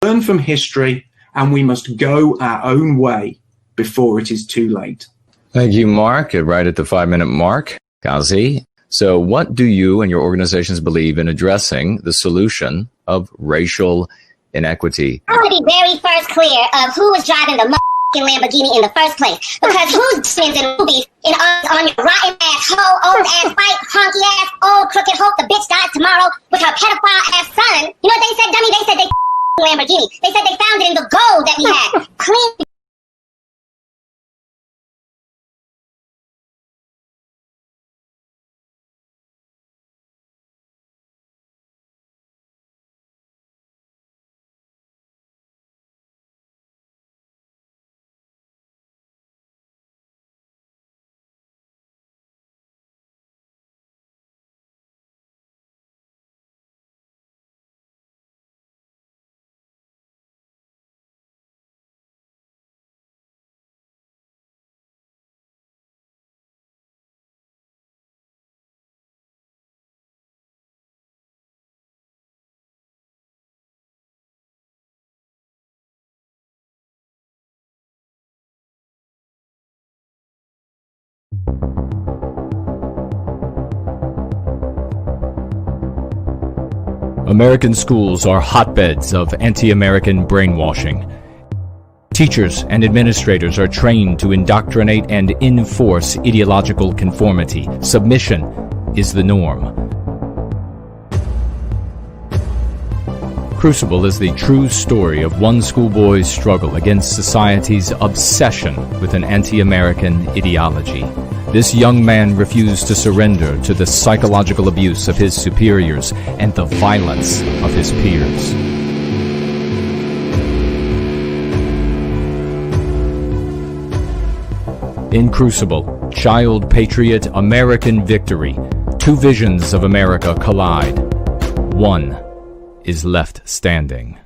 learn from history, and we must go our own way before it is too late. Thank you, Mark. Right at the 5-minute mark. Kazi. So what do you and your organizations believe in addressing the solution of racial inequity? I want to be very first clear of who was driving the Lamborghini in the first place. Because who's spins in movies on your rotten ass, hoe, old ass, white, honky ass, old crooked hope, the bitch dies tomorrow with her pedophile ass son. You know what they said, dummy? They said they Lamborghini. They said they found it in the gold that we had. Clean. American schools are hotbeds of anti-American brainwashing. Teachers and administrators are trained to indoctrinate and enforce ideological conformity. Submission is the norm. Crucible is the true story of one schoolboy's struggle against society's obsession with an anti-American ideology. This young man refused to surrender to the psychological abuse of his superiors and the violence of his peers. In Crucible, Child Patriot, American Victory, two visions of America collide. One is left standing.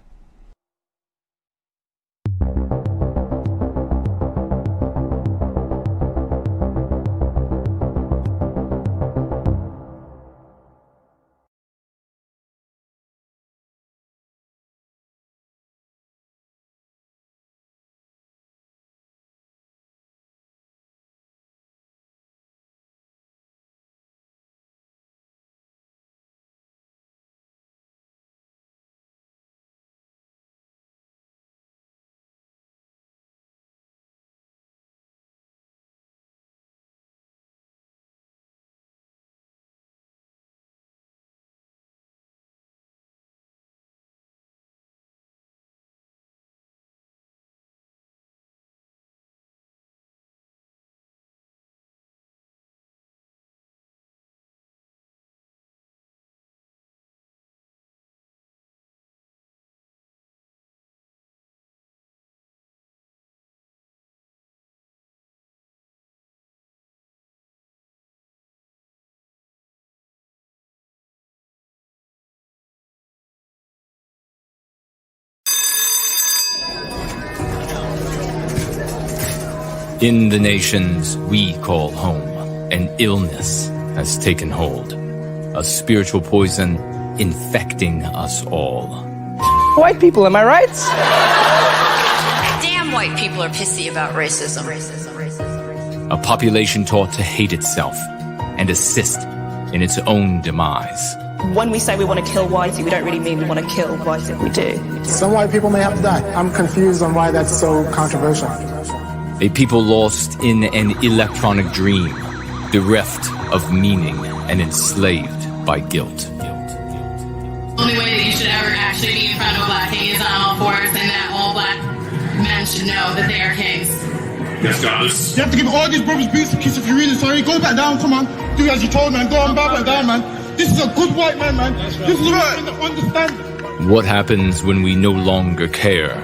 In the nations we call home, an illness has taken hold, a spiritual poison infecting us all. White people, am I right? Damn white people are pissy about racism. A population taught to hate itself and assist in its own demise. When we say we want to kill whitey, we don't really mean we want to kill whitey, we do. Some white people may have to die. I'm confused on why that's so controversial. A people lost in an electronic dream, bereft of meaning and enslaved by guilt. The only way that you should ever actually be in front of a black king is on all fours, and that all black men should know that they are kings. Yes, goddess. You have to give all these brothers boots a kiss if you're really sorry. Go back down, come on. Do as you told, man. Go on, bow back down, man. This is a good white man, man. Right. This is a man that understands. What happens when we no longer care?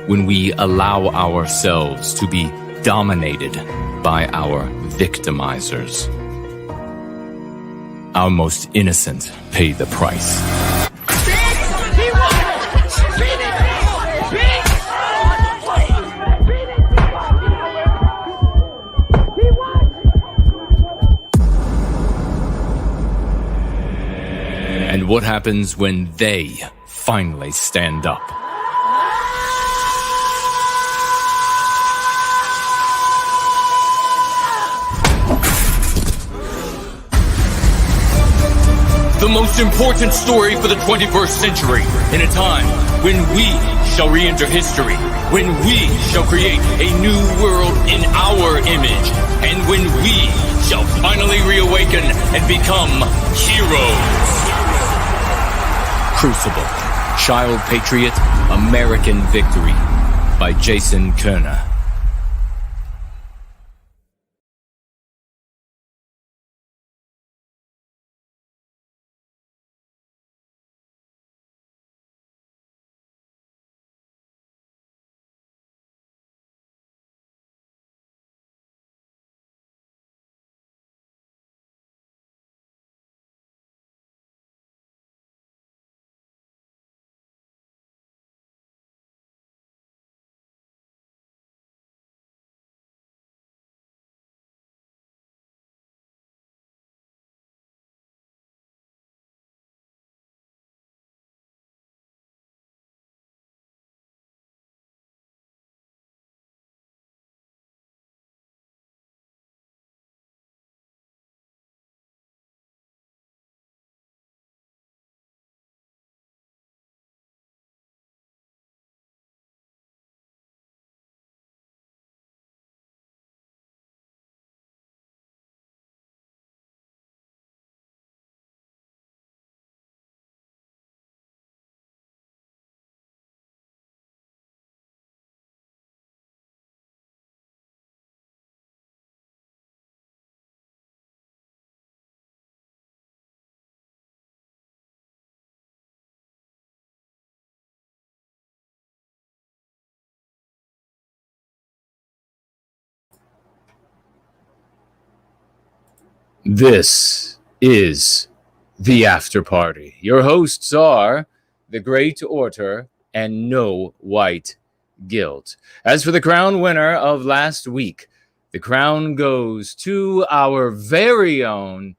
When we allow ourselves to be dominated by our victimizers? Our most innocent pay the price. And what happens when they finally stand up? most important story for the 21st century, in a time when we shall re-enter history, when we shall create a new world in our image, and when we shall finally reawaken and become heroes. Crucible, Child Patriot, American Victory by Jason Köhne. This is the After Party. Your hosts are the Great Orator and No White Guilt. As for the crown winner of last week, the crown goes to our very own,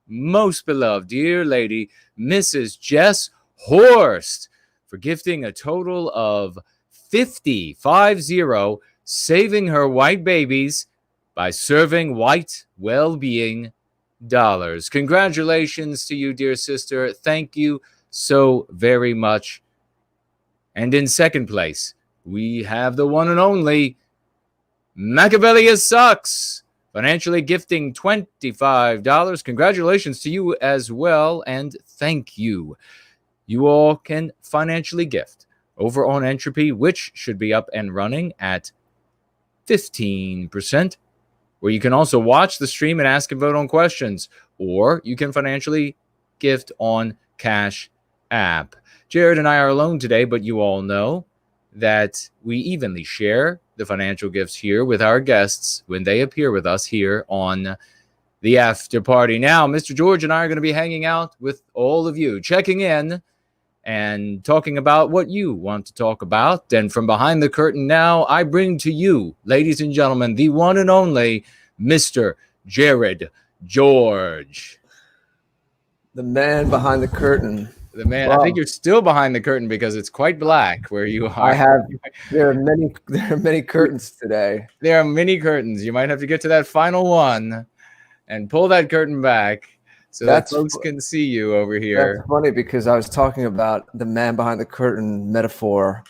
most beloved, dear lady, Mrs. Jess Horst, for gifting a total of 50, saving her white babies by serving White Wellbeing dollars. Congratulations to you, dear sister. Thank you so very much. And in second place, we have the one and only Machiavellius Sucks, financially gifting $25. Congratulations to you as well, and thank you. You all can financially gift over on Entropy, which should be up and running at 15%. Where you can also watch the stream and ask and vote on questions, or you can financially gift on Cash App. Jared and I are alone today, but you all know that we evenly share the financial gifts here with our guests when they appear with us here on the After Party. Now, Mr. George and I are going to be hanging out with all of you, checking in and talking about what you want to talk about. And from behind the curtain now, I bring to you, ladies and gentlemen, the one and only Mr. Jared George. The man behind the curtain. The man. Wow. I think you're still behind the curtain because it's quite black where you are. There are many curtains today. There are many curtains. You might have to get to that final one and pull that curtain back so that folks can see you over here. That's funny because I was talking about the man behind the curtain metaphor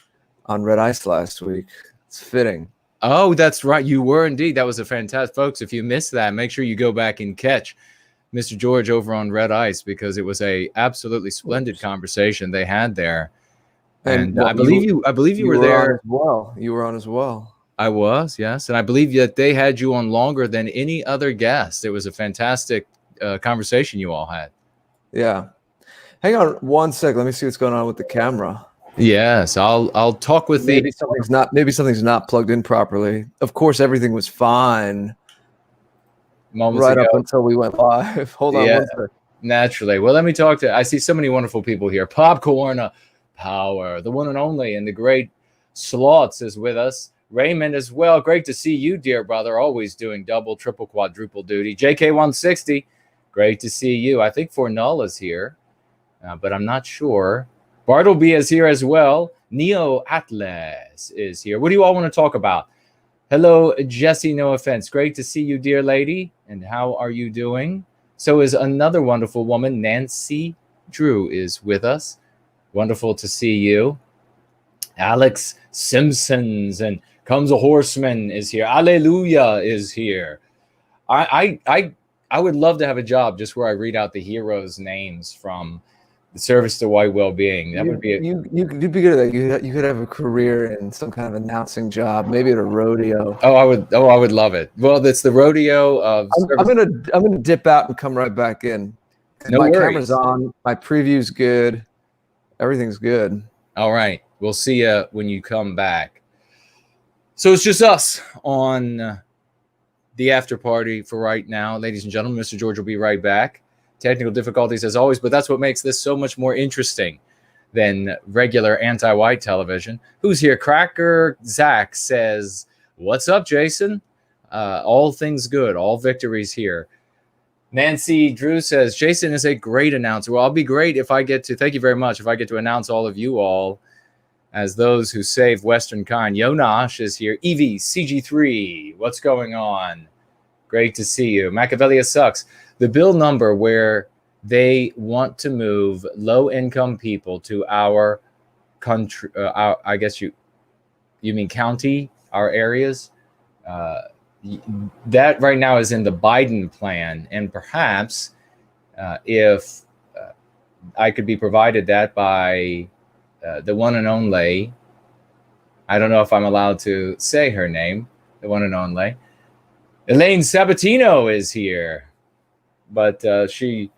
on Red Ice last week. It's fitting. Oh, that's right. You were indeed. That was a fantastic, folks. If you missed that, make sure you go back and catch Mr. George over on Red Ice because it was a absolutely splendid conversation they had there. And I believe you were there as well. You were on as well. I was, yes. And I believe that they had you on longer than any other guest. It was a fantastic conversation you all had. Yeah. Hang on one sec. Let me see what's going on with the camera. Yes, I'll talk with maybe something's not plugged in properly. Of course, everything was fine right up until we went live. Hold on one sec. Naturally. Well, let me talk to. I see so many wonderful people here. Popcorn Power, the one and only, and the great Slots is with us. Raymond as well. Great to see you, dear brother. Always doing double, triple, quadruple duty. JK160. Great to see you. I think Fornull is here, but I'm not sure. Bartleby is here as well. Neo Atlas is here. What do you all want to talk about? Hello, Jesse. No offense. Great to see you, dear lady. And how are you doing? So is another wonderful woman, Nancy Drew is with us. Wonderful to see you. Alex Simpsons and Comes a Horseman is here. Alleluia is here. I would love to have a job just where I read out the heroes' names from the service to white well-being. That would be you'd be good at that. You could have a career in some kind of announcing job, maybe at a rodeo. I would love it. Well, that's the rodeo of. I'm gonna dip out and come right back in. No my worries. Camera's on. My preview's good. Everything's good. All right. We'll see you when you come back. So it's just us on the after party for right now, ladies and gentlemen. Mr. George will be right back. Technical difficulties as always, but that's what makes this so much more interesting than regular anti-white television. Who's here? Cracker Zach says, "What's up, Jason? All things good. All victories here." Nancy Drew says, "Jason is a great announcer." Well, I'll be great if I get to, thank you very much, if I get to announce all of you all as those who save Western kind. Yonash is here. Evie, CG3, what's going on? Great to see you. Machiavellia sucks. The bill number where they want to move low-income people to our country, I guess you mean county, our areas, that right now is in the Biden plan. And perhaps if I could be provided that by the one and only, I don't know if I'm allowed to say her name, the one and only, Elaine Sabatino is here. But she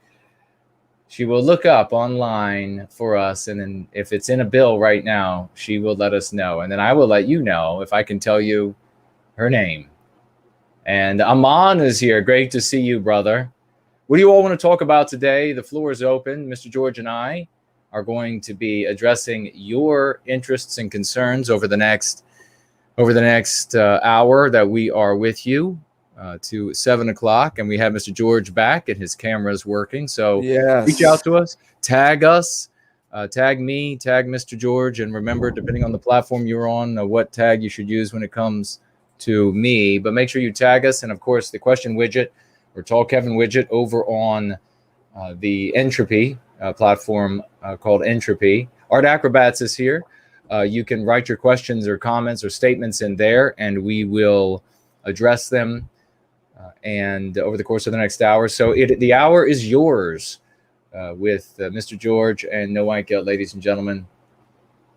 will look up online for us, and then if it's in a bill right now, she will let us know, and then I will let you know if I can tell you her name. And Aman is here. Great to see you, brother. What do you all want to talk about today? The floor is open. Mr. George and I are going to be addressing your interests and concerns over the next hour that we are with you. To 7 o'clock, and we have Mr. George back and his camera is working. So yes. Reach out to us, tag us, tag me, tag Mr. George, and remember, depending on the platform you're on, what tag you should use when it comes to me. But make sure you tag us, and of course, the question widget or Tall Kevin widget over on the Entropy platform called Entropy. Art Acrobats is here. You can write your questions or comments or statements in there, and we will address them. And over the course of the next hour. So the hour is yours with Mr. George and No White Guilt, ladies and gentlemen.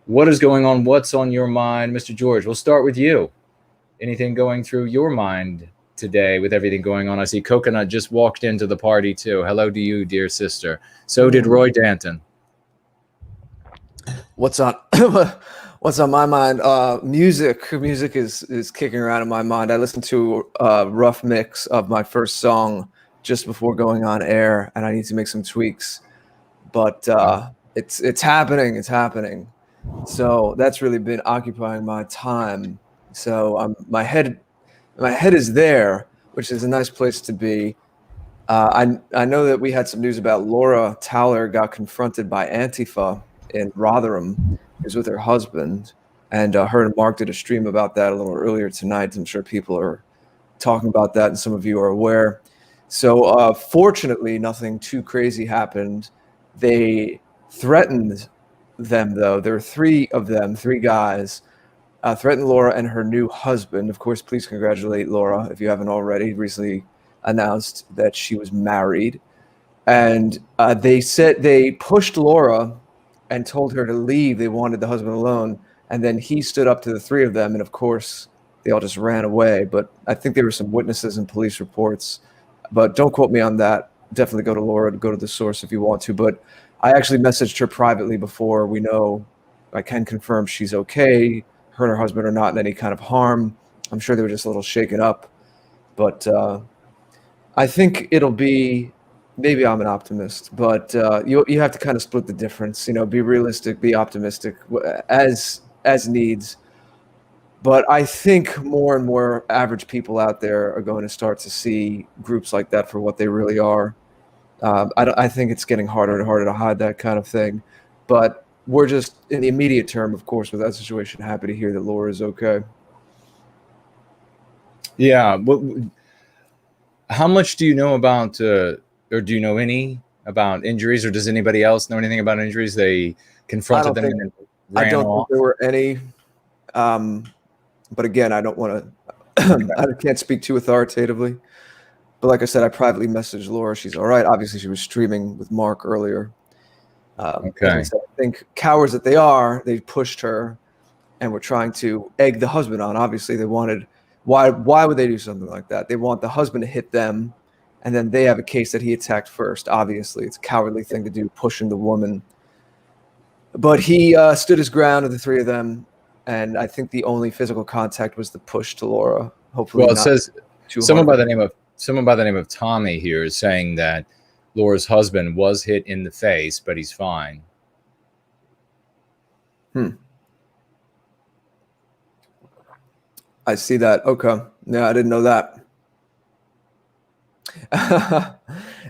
What is going on? What's on your mind? Mr. George, we'll start with you. Anything going through your mind today with everything going on? I see Coconut just walked into the party too. Hello to you, dear sister. So did Roy Danton. What's on my mind? Music is kicking around in my mind. I listened to a rough mix of my first song just before going on air, and I need to make some tweaks. But it's happening. It's happening. So that's really been occupying my time. So my head is there, which is a nice place to be. I know that we had some news about Laura Towler got confronted by Antifa in Rotherham. She was with her husband, and her and Mark did a stream about that a little earlier tonight. I'm sure people are talking about that, and some of you are aware. So fortunately, nothing too crazy happened. They threatened them, though. There were three of them, three guys, threatened Laura and her new husband. Of course, please congratulate Laura if you haven't already. Recently announced that she was married. And they said they pushed Laura and told her to leave. They wanted the husband alone. And then he stood up to the three of them. And of course, they all just ran away. But I think there were some witnesses and police reports. But don't quote me on that. Definitely go to Laura, go to the source if you want to. But I actually messaged her privately before we know. I can confirm she's okay. Her and her husband are not in any kind of harm. I'm sure they were just a little shaken up. But I think it'll be... Maybe I'm an optimist, but you have to kind of split the difference. Be realistic, be optimistic as needs. But I think more and more average people out there are going to start to see groups like that for what they really are. I think it's getting harder and harder to hide that kind of thing. But we're just in the immediate term, of course, with that situation. Happy to hear that Laura is okay. Yeah. How much do you know about? Or do you know any about injuries, or does anybody else know anything about injuries? They confronted them and ran I don't off. think there were any. But again, I don't want to. I can't speak too authoritatively. But like I said, I privately messaged Laura. She's all right. Obviously, she was streaming with Mark earlier. Okay. I think cowards that they are, they pushed her and were trying to egg the husband on. Obviously, they wanted. Why would they do something like that? They want the husband to hit them, and then they have a case that he attacked first. Obviously, it's a cowardly thing to do, pushing the woman. But he stood his ground of the three of them, and I think the only physical contact was the push to Laura. Hopefully, well, it says someone by the name of Tommy here is saying that Laura's husband was hit in the face, but he's fine. I see that. Okay. Yeah, I didn't know that.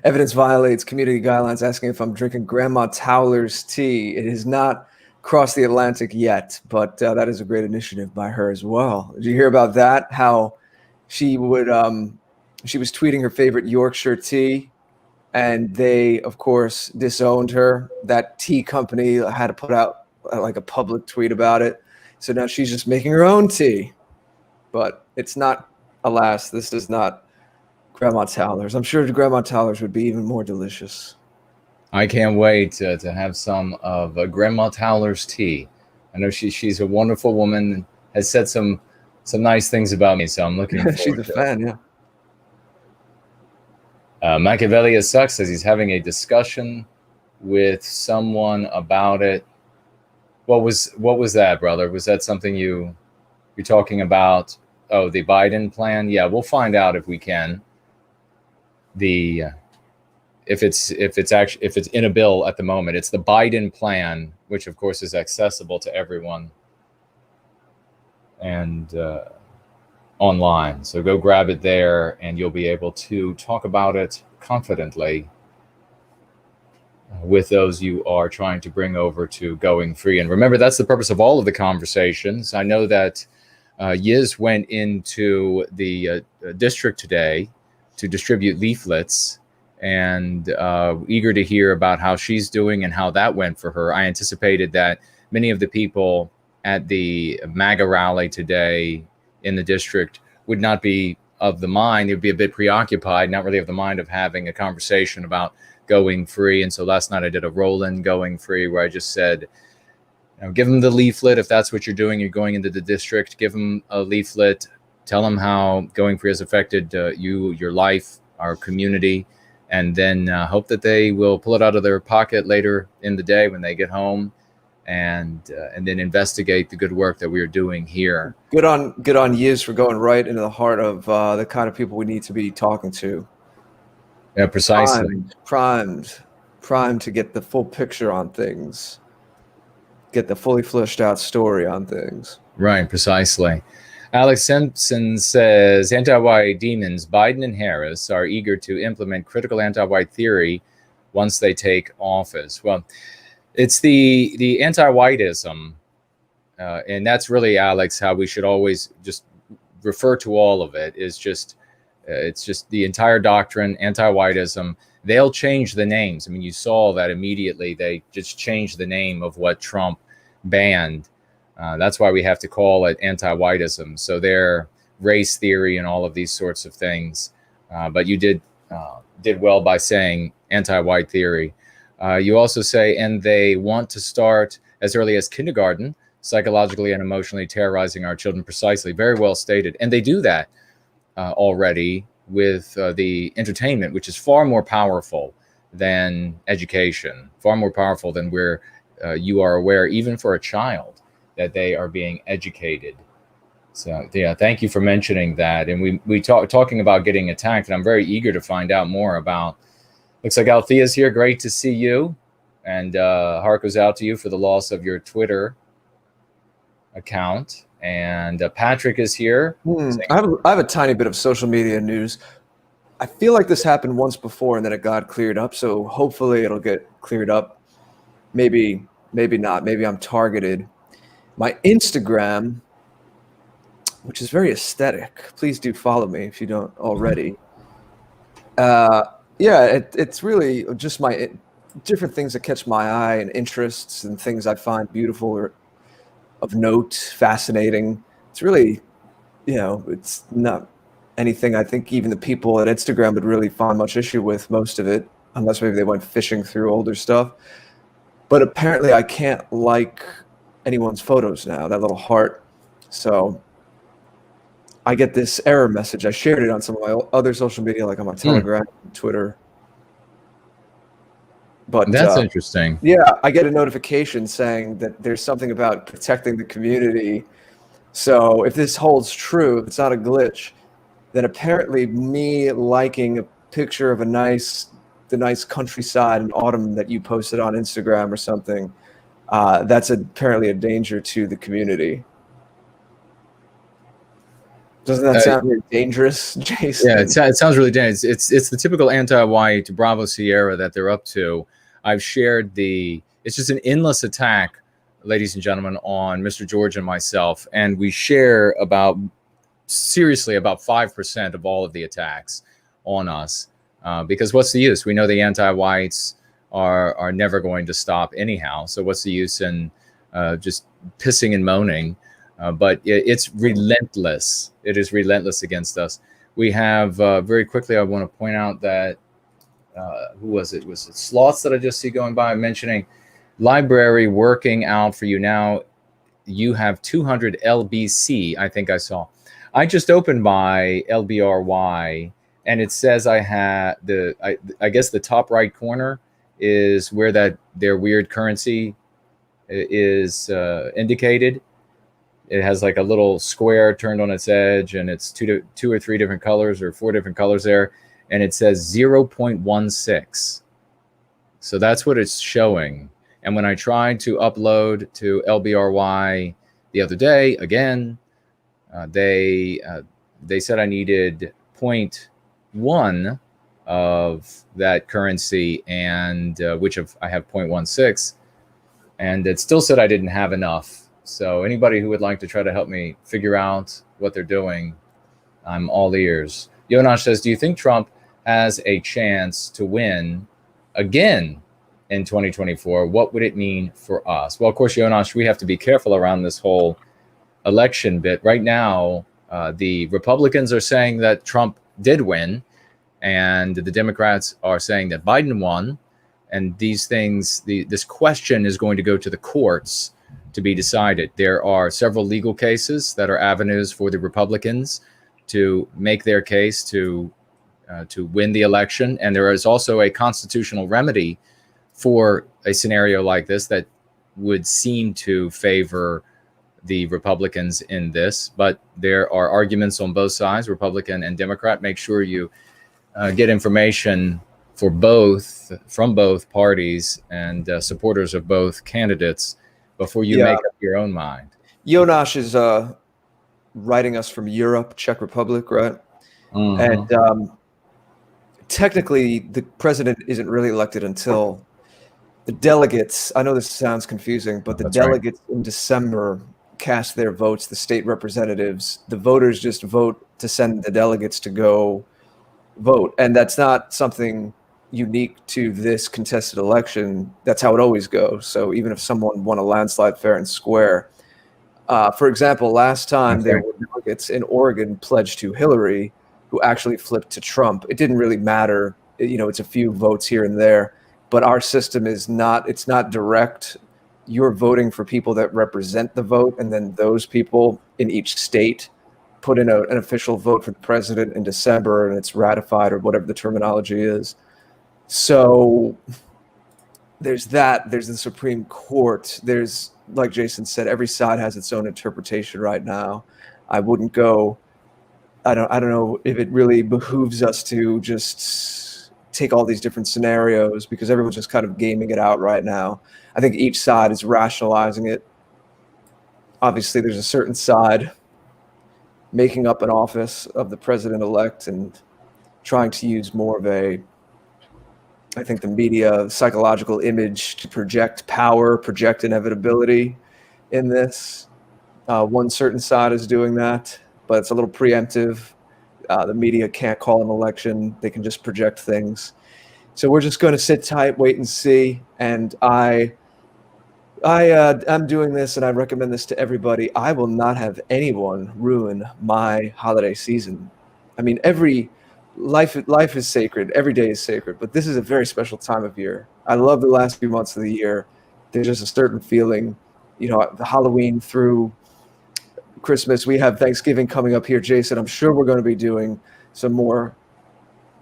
Evidence violates community guidelines, asking if I'm drinking Grandma Towler's tea. It has not crossed the Atlantic yet, but that is a great initiative by her as well. Did you hear about that? How she would, she was tweeting her favorite Yorkshire tea, and they, of course, disowned her. That tea company had to put out like a public tweet about it. So now she's just making her own tea. But it's not, alas, this is not Grandma Towler's. I'm sure Grandma Towler's would be even more delicious. I can't wait to have some of Grandma Towler's tea. I know she's a wonderful woman and has said some nice things about me, so I'm looking forward to it. She's a fan, yeah. Machiavelli Sucks says he's having a discussion with someone about it. What was that, brother? Was that something you're talking about? Oh, the Biden plan? Yeah, we'll find out if we can. If it's in a bill at the moment, it's the Biden plan, which of course is accessible to everyone and online. So go grab it there, and you'll be able to talk about it confidently with those you are trying to bring over to Going Free. And remember, that's the purpose of all of the conversations. I know that Yiz went into the district today to distribute leaflets, and eager to hear about how she's doing and how that went for her. I anticipated that many of the people at the MAGA rally today in the district would not be of the mind. It would be a bit preoccupied, not really of the mind of having a conversation about Going Free. And so last night I did a roll-in Going Free where I just said, give them the leaflet. If that's what you're doing, you're going into the district, give them a leaflet, tell them how Going Free has affected you, your life, our community, and then hope that they will pull it out of their pocket later in the day when they get home, and then investigate the good work that we are doing here. Good on Yiz for going right into the heart of the kind of people we need to be talking to. Yeah, precisely. Primed to get the full picture on things. Get the fully fleshed out story on things. Right, precisely. Alex Simpson says, anti-white demons Biden and Harris are eager to implement critical anti-white theory once they take office. Well, it's the anti-whiteism, and that's really, Alex, how we should always just refer to all of it, is just, it's just the entire doctrine, anti-whiteism. They'll change the names. I mean, you saw that immediately. They just changed the name of what Trump banned. That's why we have to call it anti-whiteism. So their race theory and all of these sorts of things. But you did well by saying anti-white theory. You also say, and they want to start as early as kindergarten, psychologically and emotionally terrorizing our children. Precisely. Very well stated. And they do that already with the entertainment, which is far more powerful than education, far more powerful than where you are aware, even for a child, that they are being educated. So yeah, thank you for mentioning that. And we talking about getting attacked, and I'm very eager to find out more about. Looks like Althea's here. Great to see you, and heart goes out to you for the loss of your Twitter account. And Patrick is here. I have a tiny bit of social media news. I feel like this happened once before and then it got cleared up. So hopefully it'll get cleared up. Maybe not. Maybe I'm targeted. My Instagram, which is very aesthetic. Please do follow me if you don't already. Yeah, it's really just different things that catch my eye and interests and things I find beautiful or of note, fascinating. It's really, it's not anything I think even the people at Instagram would really find much issue with, most of it, unless maybe they went fishing through older stuff. But apparently I can't like anyone's photos now, that little heart. So I get this error message. I shared it on some of my other social media, like on my Telegram, Twitter. But that's interesting. Yeah, I get a notification saying that there's something about protecting the community. So if this holds true, if it's not a glitch, then apparently me liking a picture of the nice countryside in autumn that you posted on Instagram or something, that's apparently a danger to the community. Doesn't that sound really dangerous, Jason? Yeah, it sounds really dangerous. It's the typical anti-white Bravo Sierra that they're up to. I've shared it's just an endless attack, ladies and gentlemen, on Mr. George and myself. And we share about 5% of all of the attacks on us. Because what's the use? We know the anti-whites are never going to stop anyhow. So what's the use in just pissing and moaning? But it's relentless. It is relentless against us. We have, very quickly, I want to point out that, who was it? Was it Sloths that I just see going by mentioning library working out for you now? You have 200 LBC, I think I saw. I just opened my LBRY, and it says I had I guess the top right corner is where their weird currency is indicated. It has like a little square turned on its edge, and it's two or three different colors or four different colors there. And it says 0.16. So that's what it's showing. And when I tried to upload to LBRY the other day, again, they said I needed 0.1 of that currency, and which I have 0.16. And it still said I didn't have enough. So anybody who would like to try to help me figure out what they're doing, I'm all ears. Jonas says, do you think Trump has a chance to win again in 2024? What would it mean for us? Well, of course, Jonas, we have to be careful around this whole election bit. Right now, the Republicans are saying that Trump did win, and the Democrats are saying that Biden won. And these things, this question is going to go to the courts to be decided. There are several legal cases that are avenues for the Republicans to make their case to win the election. And there is also a constitutional remedy for a scenario like this that would seem to favor the Republicans in this. But there are arguments on both sides, Republican and Democrat. Make sure you get information from both parties and supporters of both candidates before you make up your own mind. Jonas is writing us from Europe, Czech Republic, right? Mm-hmm. And technically, the president isn't really elected until the delegates, I know this sounds confusing, but the delegates in December cast their votes, the state representatives. The voters just vote to send the delegates to go vote. And that's not something unique to this contested election. That's how it always goes. So even if someone won a landslide fair and square, for example, last time there were delegates in Oregon pledged to Hillary who actually flipped to Trump. It didn't really matter. It's a few votes here and there, but our system it's not direct. You're voting for people that represent the vote, and then those people in each state put in an official vote for the president in December, and it's ratified, or whatever the terminology is. So there's that. There's the Supreme Court. There's, like Jason said, every side has its own interpretation right now. I wouldn't go. I don't know if it really behooves us to just take all these different scenarios, because everyone's just kind of gaming it out right now. I think each side is rationalizing it. Obviously, there's a certain side making up an office of the president-elect and trying to use more of I think the media psychological image to project power, project inevitability in this. One certain side is doing that, but it's a little preemptive. The media can't call an election. They can just project things. So we're just going to sit tight, wait and see. And I'm doing this, and I recommend this to everybody. I will not have anyone ruin my holiday season. I mean, life is sacred. Every day is sacred, but this is a very special time of year. I love the last few months of the year. There's just a certain feeling, the Halloween through Christmas. We have Thanksgiving coming up here, Jason. I'm sure we're going to be doing some more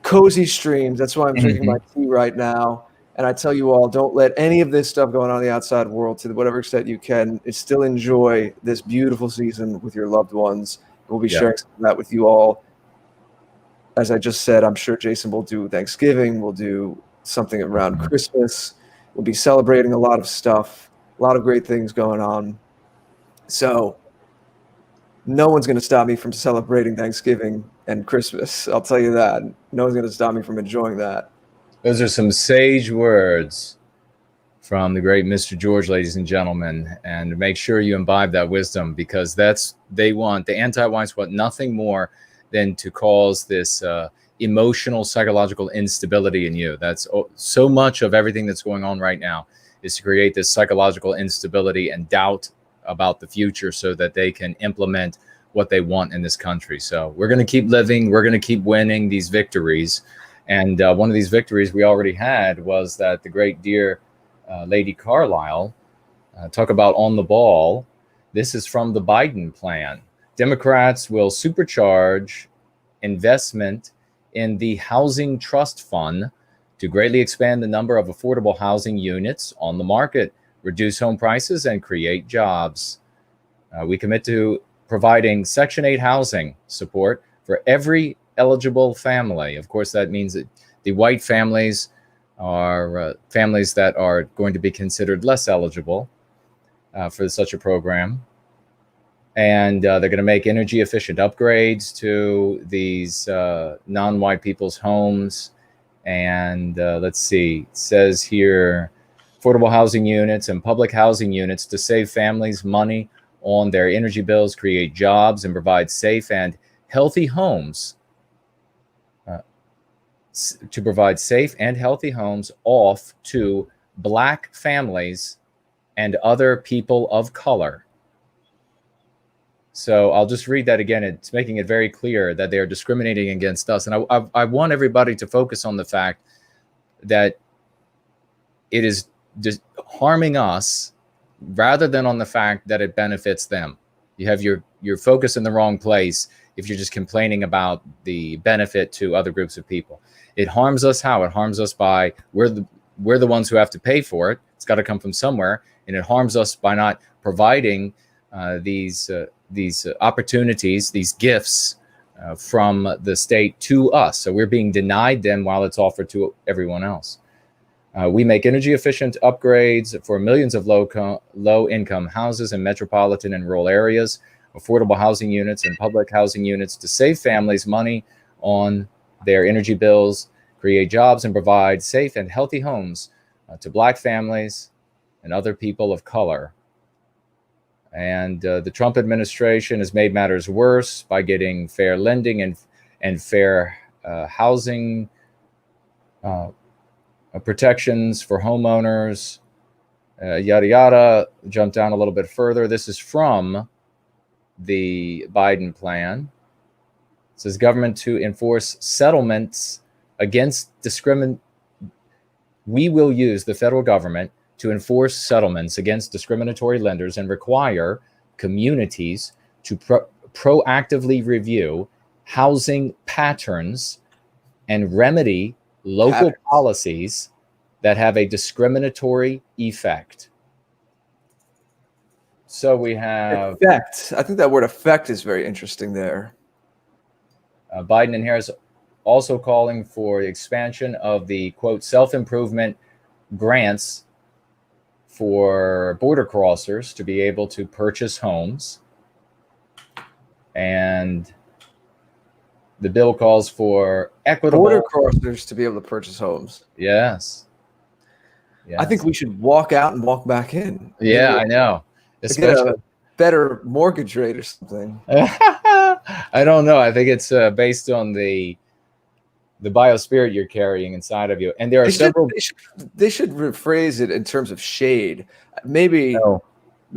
cozy streams. That's why I'm drinking my tea right now. And I tell you all, don't let any of this stuff going on in the outside world, to whatever extent you can. Still enjoy this beautiful season with your loved ones. We'll be sharing some of that with you all. As I just said, I'm sure Jason will do Thanksgiving. We'll do something around Christmas. We'll be celebrating a lot of stuff, a lot of great things going on. So no one's going to stop me from celebrating Thanksgiving and Christmas. I'll tell you that. No one's going to stop me from enjoying that. Those are some sage words from the great Mr. George, ladies and gentlemen. And make sure you imbibe that wisdom, because the anti-whites want nothing more than to cause this emotional, psychological instability in you. That's so much of everything that's going on right now, is to create this psychological instability and doubt about the future so that they can implement what they want in this country. So we're going to keep living. We're going to keep winning these victories. And one of these victories we already had was that the great dear Lady Carlisle, talk about on the ball. This is from the Biden plan. Democrats will supercharge investment in the Housing Trust Fund to greatly expand the number of affordable housing units on the market, reduce home prices, and create jobs. We commit to providing Section 8 housing support for every eligible family. Of course, that means that the white families are families that are going to be considered less eligible for such a program. And they're going to make energy efficient upgrades to these non-white people's homes. And let's see, it says here, affordable housing units and public housing units to save families money on their energy bills, create jobs, and provide safe and healthy homes. To provide safe and healthy homes off to Black families and other people of color. So I'll just read that again. It's making it very clear that they are discriminating against us. And I want everybody to focus on the fact that it is just harming us rather than on the fact that it benefits them. You have your focus in the wrong place if you're just complaining about the benefit to other groups of people. It harms us how? It harms us by we're the ones who have to pay for it. It's got to come from somewhere. And it harms us by not providing these opportunities, these gifts from the state to us. So we're being denied them while it's offered to everyone else. We make energy efficient upgrades for millions of low income houses in metropolitan and rural areas, affordable housing units and public housing units to save families money on their energy bills, create jobs, and provide safe and healthy homes to Black families and other people of color. And the Trump administration has made matters worse by getting fair lending and fair housing protections for homeowners, yada, yada. Jump down a little bit further. This is from the Biden plan. It says government to enforce settlements against discrimination. We will use the federal government to enforce settlements against discriminatory lenders and require communities to proactively review housing patterns and remedy local policies that have a discriminatory effect. So we have effect. I think that word effect is very interesting there. Biden and Harris also calling for the expansion of the, quote, self-improvement grants for border crossers to be able to purchase homes. And the bill calls for equitable border crossers to be able to purchase homes. Yes. I think we should walk out and walk back in. Yeah, I know. Especially get a better mortgage rate or something. I don't know. I think it's based on the biospirit you're carrying inside of you. And there are several. They should rephrase it in terms of shade. Maybe. No.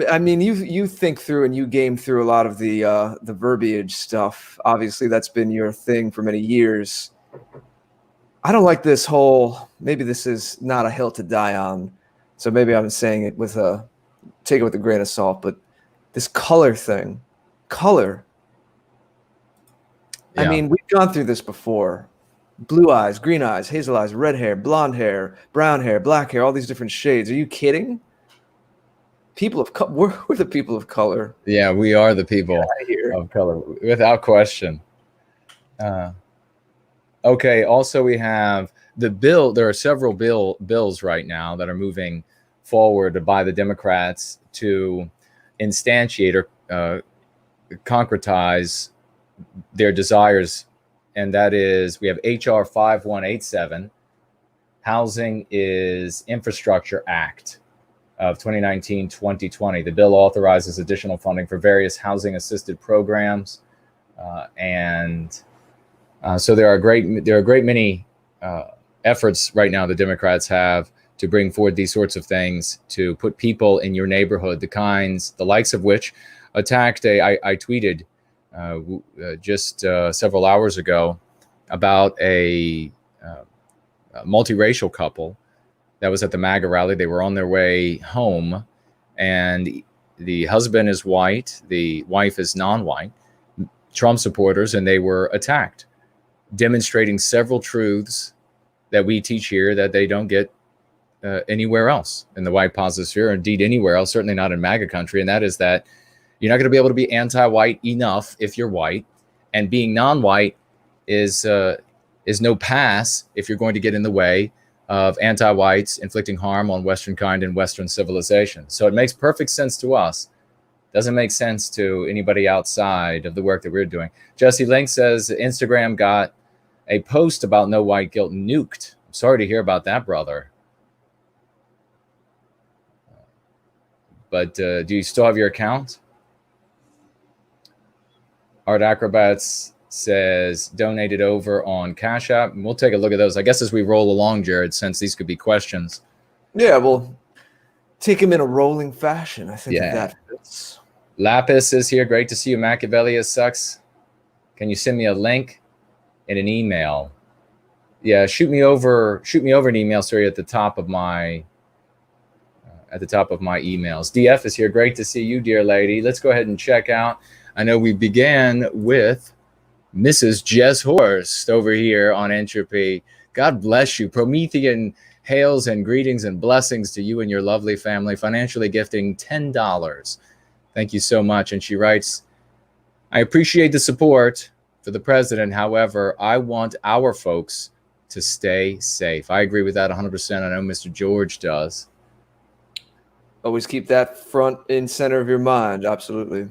I mean, you think through and you game through a lot of the verbiage stuff. Obviously, that's been your thing for many years. I don't like this whole. Maybe this is not a hill to die on. So maybe I'm saying it take it with a grain of salt. But this color thing, color. Yeah. I mean, we've gone through this before. Blue eyes, green eyes, hazel eyes, red hair, blonde hair, brown hair, black hair, all these different shades. Are you kidding? People of color, we're the people of color. Yeah, we are the people of color, without question. Okay, also we have the bill. There are several bills right now that are moving forward by the Democrats to instantiate or concretize their desires. And that is, we have HR 5187, Housing is Infrastructure Act of 2019-2020. The bill authorizes additional funding for various housing-assisted programs, so there are a great many efforts right now the Democrats have to bring forward these sorts of things to put people in your neighborhood, the likes of which attacked I tweeted just several hours ago about a multiracial couple that was at the MAGA rally. They were on their way home, and the husband is white, the wife is non-white, Trump supporters, and they were attacked, demonstrating several truths that we teach here that they don't get anywhere else in the white positive sphere, or indeed anywhere else, certainly not in MAGA country. And that is that you're not going to be able to be anti-white enough if you're white, and being non-white is no pass if you're going to get in the way of anti-whites inflicting harm on Western kind and Western civilization. So it makes perfect sense to us. Doesn't make sense to anybody outside of the work that we're doing. Jesse Link says Instagram got a post about no white guilt nuked. I'm sorry to hear about that, brother. But do you still have your account? Art Acrobats says donated over on Cash App. And we'll take a look at those, I guess, as we roll along, Jared, since these could be questions. Yeah, we'll take them in a rolling fashion. I think that fits. Lapis is here. Great to see you. Machiavelli sucks. Can you send me a link in an email? Yeah, shoot me over an email, sorry, at the top of my emails. DF is here. Great to see you, dear lady. Let's go ahead and check out. I know we began with Mrs. Jess Horst over here on Entropy. God bless you. Promethean hails and greetings and blessings to you and your lovely family. Financially gifting $10. Thank you so much. And she writes, I appreciate the support for the president. However, I want our folks to stay safe. I agree with that 100%. I know Mr. George does. Always keep that front and center of your mind. Absolutely.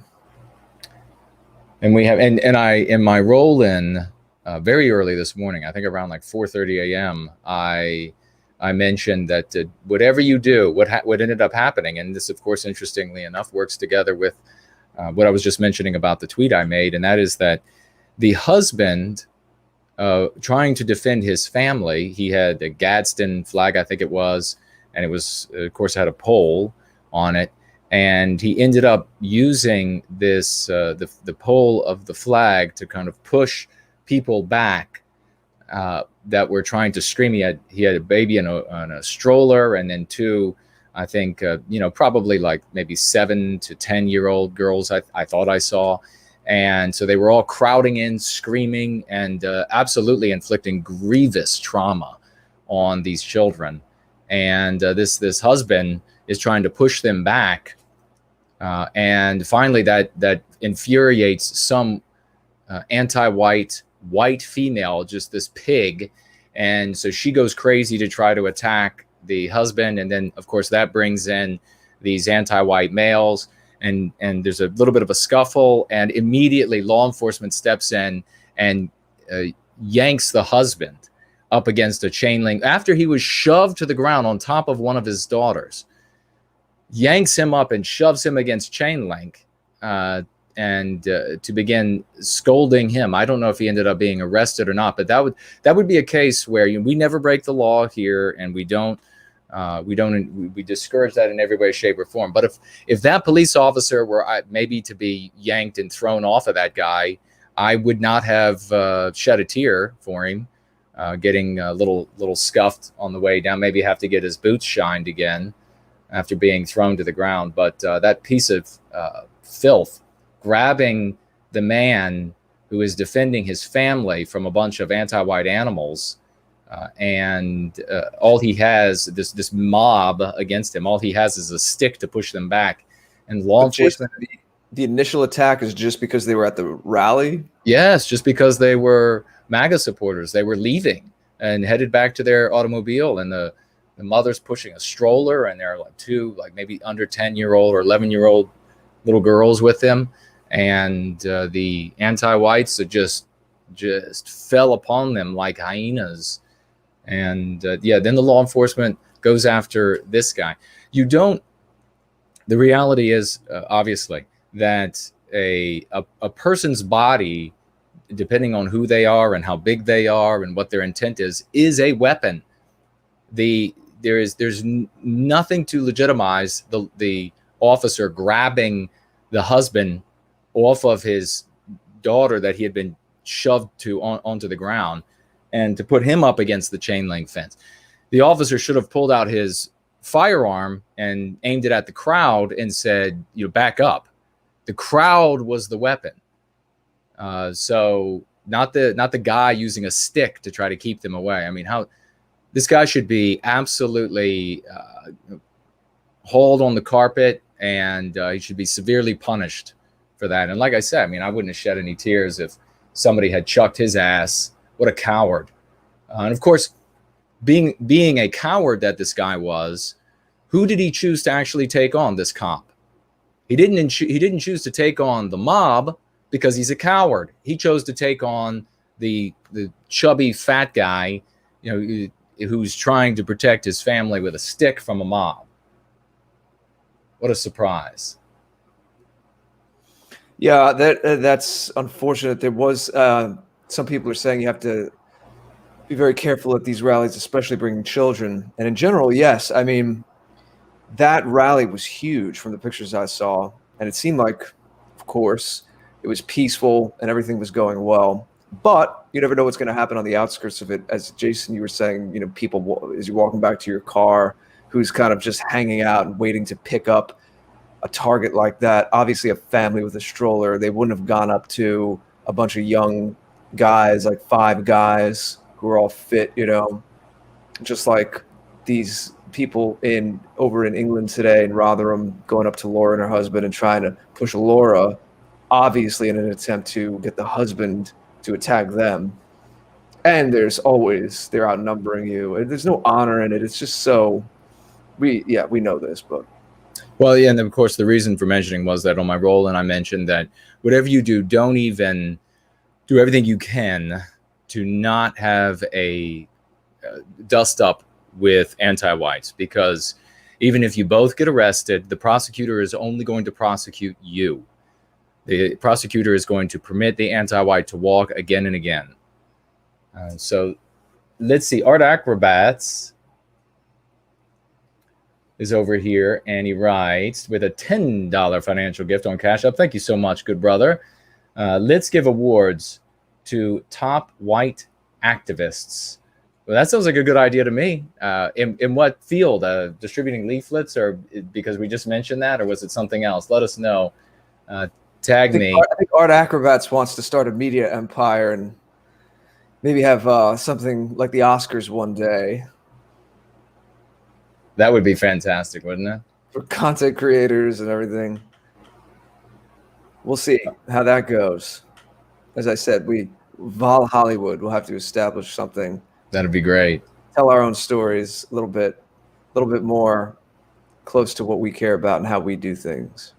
And we have, and I, in my roll in very early this morning, I think around like 4:30 a.m., I mentioned that whatever you do, what ended up happening, and this, of course, interestingly enough, works together with what I was just mentioning about the tweet I made, and that is that the husband, trying to defend his family, he had a Gadsden flag, I think it was, and it was, of course, had a pole on it. And he ended up using this the pole of the flag to kind of push people back that were trying to scream. He had a baby in a stroller, and then two, I think, probably like maybe 7 to 10-year-old girls I thought I saw. And so they were all crowding in, screaming, and absolutely inflicting grievous trauma on these children. And this husband is trying to push them back. And finally, that infuriates some anti-white female, just this pig. And so she goes crazy to try to attack the husband. And then, of course, that brings in these anti-white males. And there's a little bit of a scuffle. And immediately law enforcement steps in and yanks the husband up against a chain link after he was shoved to the ground on top of one of his daughters. Yanks him up and shoves him against chain link to begin scolding him. I don't know if he ended up being arrested or not, but that would be a case where we never break the law here, and we discourage that in every way, shape, or form. But if that police officer were maybe to be yanked and thrown off of that guy, I would not have shed a tear for him, getting a little scuffed on the way down. Maybe have to get his boots shined again after being thrown to the ground. But that piece of filth, grabbing the man who is defending his family from a bunch of anti-white animals, and all he has, this mob against him, all he has is a stick to push them back. And law enforcement... The initial attack is just because they were at the rally? Yes, just because they were MAGA supporters. They were leaving and headed back to their automobile, and the mother's pushing a stroller, and there are two maybe under 10-year-old or 11-year-old little girls with them, and the anti-whites just fell upon them like hyenas. And then the law enforcement goes after this guy. The reality is obviously that a person's body, depending on who they are and how big they are and what their intent is a weapon. There's nothing to legitimize the officer grabbing the husband off of his daughter that he had been shoved onto the ground, and to put him up against the chain link fence. The officer should have pulled out his firearm and aimed it at the crowd and said, back up. The crowd was the weapon. So not the guy using a stick to try to keep them away. I mean, this guy should be absolutely hauled on the carpet, and he should be severely punished for that. And like I said, I mean, I wouldn't have shed any tears if somebody had chucked his ass. What a coward. And of course, being a coward that this guy was, who did he choose to actually take on, this cop? He didn't choose to take on the mob because he's a coward. He chose to take on the chubby fat guy, who's trying to protect his family with a stick from a mob. What a surprise. Yeah, that's unfortunate. There was some people are saying you have to be very careful at these rallies, especially bringing children. And in general, yes. I mean, that rally was huge from the pictures I saw. And it seemed like, of course, it was peaceful and everything was going well. But you never know what's going to happen on the outskirts of it. As Jason, you were saying, people, as you're walking back to your car, who's kind of just hanging out and waiting to pick up a target like that. Obviously, a family with a stroller, they wouldn't have gone up to a bunch of young guys, like 5 guys who are all fit, just like these people over in England today in Rotherham going up to Laura and her husband and trying to push Laura, obviously in an attempt to get the husband to attack them. And they're outnumbering you. And there's no honor in it. It's just so we know this, but. Well, yeah, and of course the reason for mentioning was that on my roll, and I mentioned that whatever you do, don't even do everything you can to not have a dust up with anti-whites, because even if you both get arrested, the prosecutor is only going to prosecute you. The prosecutor is going to permit the anti-white to walk again and again. So let's see. Art Acrobats is over here, and he writes with a $10 financial gift on Cash App. Thank you so much, good brother. Let's give awards to top white activists. Well, that sounds like a good idea to me. In what field? Distributing leaflets, or because we just mentioned that, or was it something else? Let us know. Tag me. I think Art Acrobats wants to start a media empire and maybe have something like the Oscars one day. That would be fantastic, wouldn't it? For content creators and everything. We'll see how that goes. As I said, Vol Hollywood will have to establish something. That'd be great. Tell our own stories a little bit more close to what we care about and how we do things.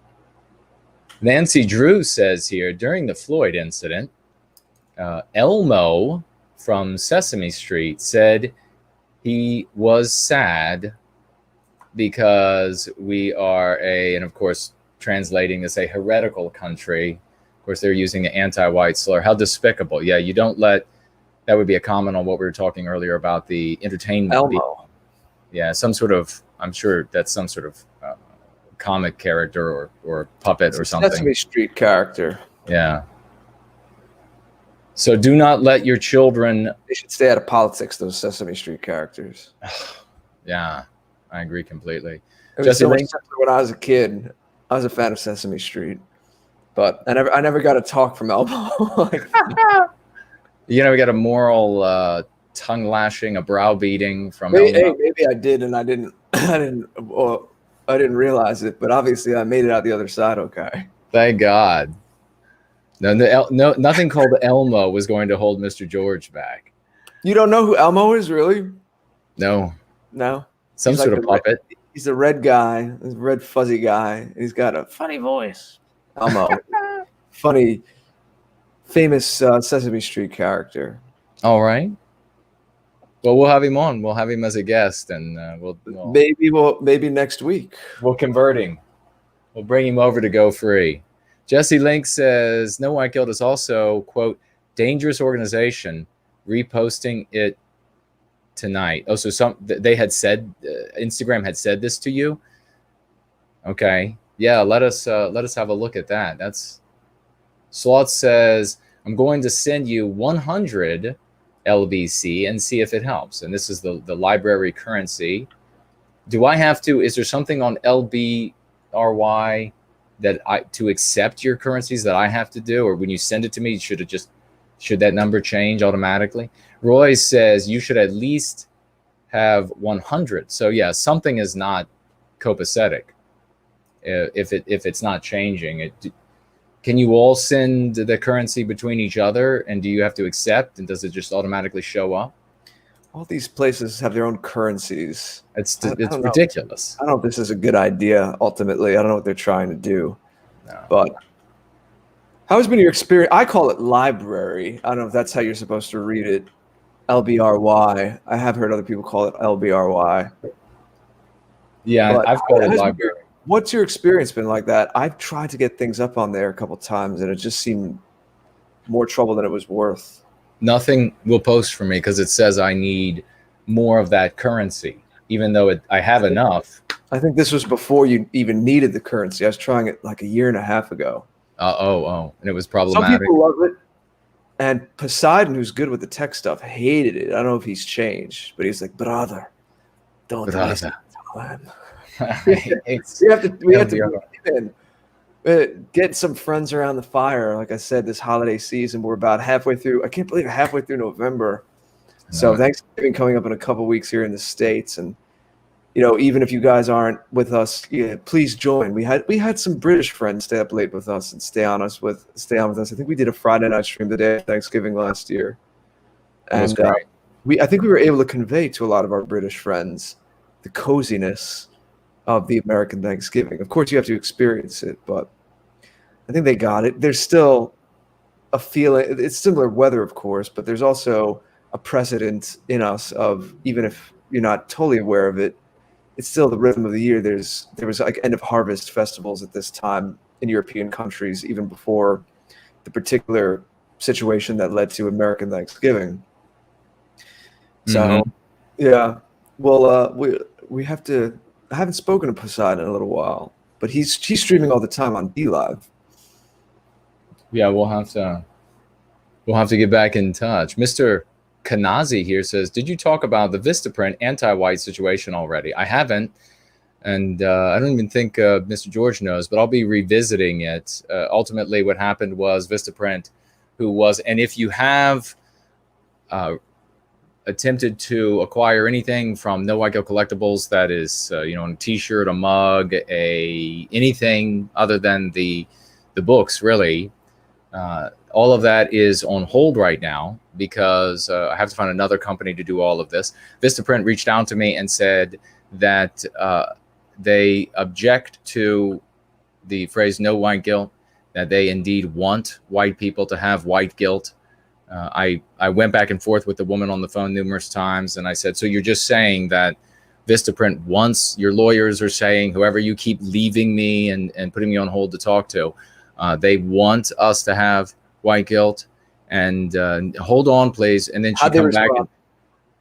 Nancy Drew says here, during the Floyd incident, Elmo from Sesame Street said he was sad because we are and of course translating to say heretical country. Of course, they're using the anti-white slur. How despicable. Yeah, you don't let, that would be a comment on what we were talking earlier about the entertainment. Elmo. Yeah, some sort of, I'm sure that's some sort of comic character or puppet or something. Sesame Street character. Yeah. So do not let your children. They should stay out of politics, those Sesame Street characters. Yeah, I agree completely. It was so much simpler when I was a kid. I was a fan of Sesame Street, but I never got a talk from Elmo. You never got a moral tongue lashing, a browbeating from maybe, Elmo. Maybe I did, and I didn't realize it. But obviously, I made it out the other side. Okay. Thank God. No, nothing called Elmo was going to hold Mr. George back. You don't know who Elmo is, really? No. Some He's sort of puppet. He's a red guy, a red fuzzy guy. He's got a funny voice. Elmo. Funny, famous Sesame Street character. All right. Well, we'll have him on. We'll have him as a guest, and maybe next week. We'll convert him. We'll bring him over to Go Free. Jesse Link says, No White Guilt is also, quote, dangerous organization, reposting it tonight. Oh, so they had said, Instagram had said this to you? Okay. Yeah, let us have a look at that. That's, Sloth says, I'm going to send you 100 LBC and see if it helps. And this is the library currency. Do I have to, is there something on LBRY to accept your currencies that I have to do, or when you send it to me, should that number change automatically? Roy says you should at least have 100. So yeah, something is not copacetic if it's not changing. Can you all send the currency between each other, and do you have to accept, and does it just automatically show up? All these places have their own currencies. It's ridiculous. I don't know if this is a good idea. Ultimately, I don't know what they're trying to do. No. But how has been your experience? I call it library. I don't know if that's how you're supposed to read it. LBRY. I have heard other people call it LBRY. Yeah, I've called it library. What's your experience been like that? I've tried to get things up on there a couple times, and it just seemed more trouble than it was worth. Nothing will post for me because it says I need more of that currency, even though I have enough. I think this was before you even needed the currency. I was trying it like a year and a half ago. And it was problematic. Some people love it. And Poseidon, who's good with the tech stuff, hated it. I don't know if he's changed, but he's like, brother, don't do this. We have to get some friends around the fire. Like I said, this holiday season, we're about halfway through. I can't believe halfway through November. So Thanksgiving coming up in a couple weeks here in the States, and even if you guys aren't with us, please join. We had some British friends stay up late with us and stay on with us. I think we did a Friday night stream the day of Thanksgiving last year, and I think we were able to convey to a lot of our British friends the coziness of the American Thanksgiving. Of course, you have to experience it, but I think they got it. There's still a feeling. It's similar weather, of course, but there's also a precedent in us of, even if you're not totally aware of it, it's still the rhythm of the year. There was like end of harvest festivals at this time in European countries, even before the particular situation that led to American Thanksgiving. So, yeah, well, we have to. I haven't spoken to Poseidon in a little while, but he's streaming all the time on DLive. Yeah, we'll have to get back in touch. Mr. Kanazi here says, did you talk about the Vistaprint anti-white situation already? I haven't, and I don't even think Mr. George knows, but I'll be revisiting it. Ultimately, what happened was Vistaprint, and if you have attempted to acquire anything from No White Guilt Collectibles that is, a T-shirt, a mug, anything other than the books, really, all of that is on hold right now because I have to find another company to do all of this. Vistaprint reached out to me and said that they object to the phrase "no white guilt," that they indeed want white people to have white guilt. I went back and forth with the woman on the phone numerous times, and I said, so you're just saying that Vistaprint wants, your lawyers are saying, whoever you keep leaving me and putting me on hold to talk to, they want us to have white guilt. And hold on, please. And then she come back and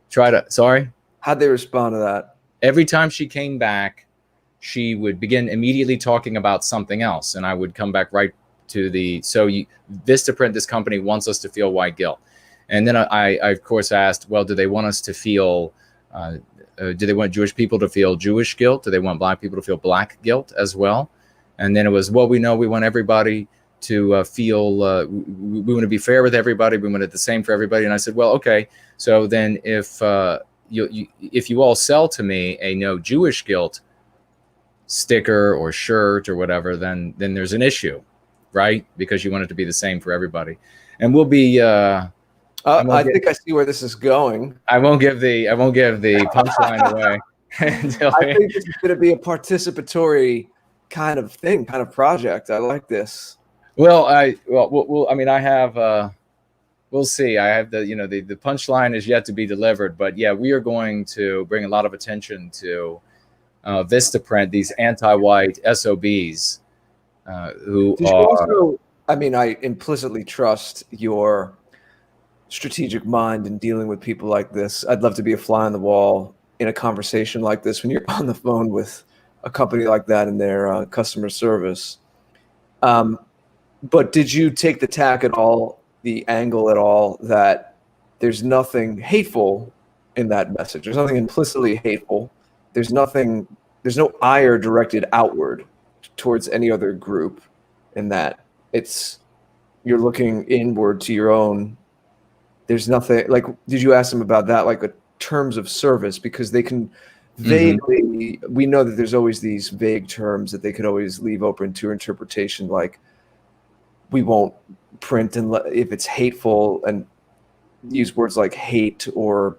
try to, sorry? How'd they respond to that? Every time she came back, she would begin immediately talking about something else. And I would come back right to Vistaprint, this company, wants us to feel white guilt. And then I of course, asked, well, do they want us to feel, do they want Jewish people to feel Jewish guilt? Do they want Black people to feel Black guilt as well? And then it was, well, we know we want everybody to feel, we want to be fair with everybody. We want it the same for everybody. And I said, well, okay. So then if you all sell to me a no Jewish guilt sticker or shirt or whatever, then there's an issue, right? Because you want it to be the same for everybody. And we'll be, I think I see where this is going. I won't give the punchline away. I think this is going to be a participatory kind of thing, kind of project. I like this. Well, I mean, I have. We'll see. I have the punchline is yet to be delivered, but yeah, we are going to bring a lot of attention to Vistaprint, these anti-white SOBs who are. Also, I mean, I implicitly trust your strategic mind in dealing with people like this. I'd love to be a fly on the wall in a conversation like this when you're on the phone with a company like that in their customer service. But did you take the tack at all, the angle at all, that there's nothing hateful in that message? There's nothing implicitly hateful. There's no ire directed outward towards any other group in that. You're looking inward to your own. There's nothing, like, did you ask them about that, like a terms of service? Because they can vaguely, we know that there's always these vague terms that they could always leave open to interpretation, like, we won't print if it's hateful, and use words like hate or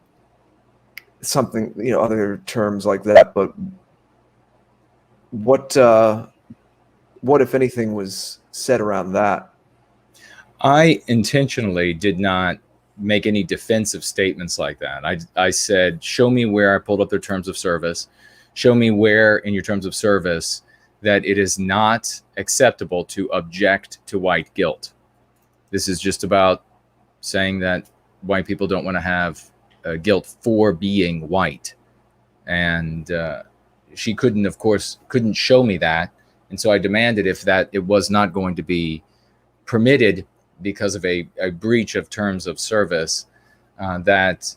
something, other terms like that. But what if anything was said around that? I intentionally did not make any defensive statements like that. I said, show me where I pulled up their terms of service. Show me where in your terms of service that it is not acceptable to object to white guilt. This is just about saying that white people don't want to have guilt for being white. And she of course, couldn't show me that. And so I demanded, if that it was not going to be permitted because of a breach of terms of service, that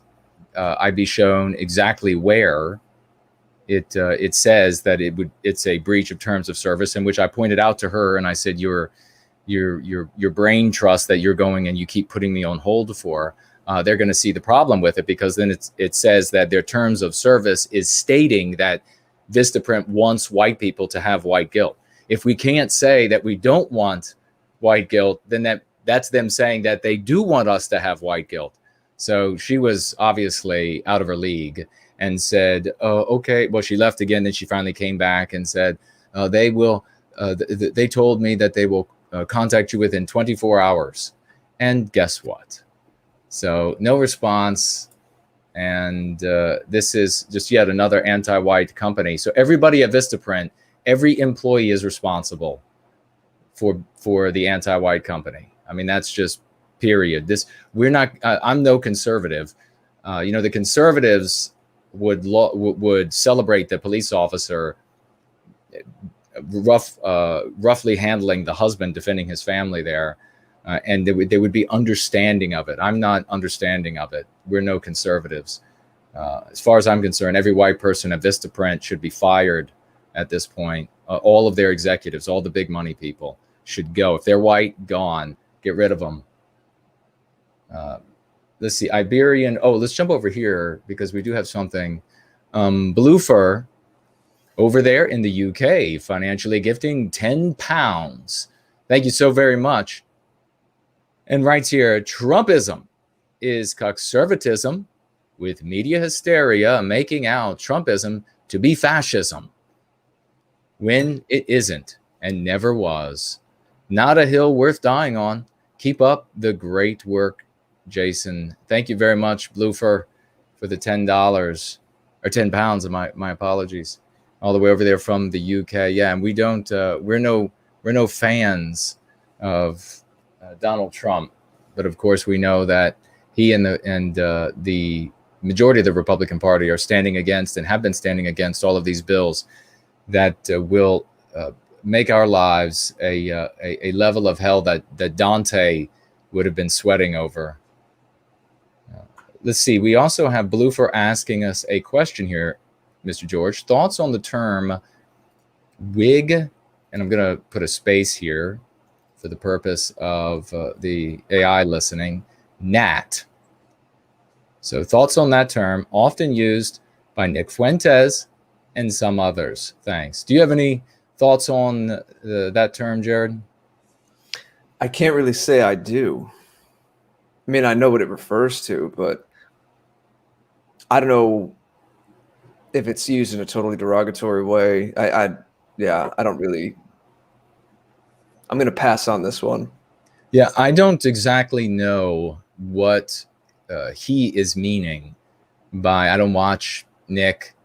I be shown exactly where it says that it's a breach of terms of service, in which I pointed out to her, and I said, your brain trust that you're going and you keep putting me on hold for, they're going to see the problem with it, because then it says that their terms of service is stating that Vistaprint wants white people to have white guilt. If we can't say that we don't want white guilt, then that's them saying that they do want us to have white guilt. So she was obviously out of her league and said, oh, okay. Well, she left again. Then she finally came back and said, they told me that they will contact you within 24 hours. And guess what? So no response. And this is just yet another anti-white company. So everybody at Vistaprint, every employee is responsible for the anti-white company. I mean, that's just period. We're not. I'm no conservative. The conservatives would celebrate the police officer roughly handling the husband, defending his family there, and they would be understanding of it. I'm not understanding of it. We're no conservatives. As far as I'm concerned, every white person at Vistaprint should be fired at this point. All of their executives, all the big money people, should go. If they're white, gone. Get rid of them. Let's see, Iberian. Oh, let's jump over here because we do have something. Blue Fur over there in the UK, financially gifting £10. Thank you so very much. And writes here, Trumpism is conservatism with media hysteria making out Trumpism to be fascism, when it isn't and never was. Not a hill worth dying on. Keep up the great work, Jason. Thank you very much, Blue Fur, for the $10. or 10 pounds. My apologies. All the way over there from the UK. Yeah, and we don't. We're no fans of Donald Trump, but of course we know that he and the majority of the Republican Party are standing against and have been standing against all of these bills that will make our lives a level of hell that Dante would have been sweating over. Let's see. We also have Blufer asking us a question here, Mr. George. Thoughts on the term wig, and I'm going to put a space here for the purpose of the AI listening, nat. So thoughts on that term, often used by Nick Fuentes and some others. Thanks. Do you have any thoughts on that term, Jared? I can't really say I do. I mean, I know what it refers to, but I don't know if it's used in a totally derogatory way. I don't really. I'm going to pass on this one. Yeah, I don't exactly know what he is meaning by. I don't watch Nick.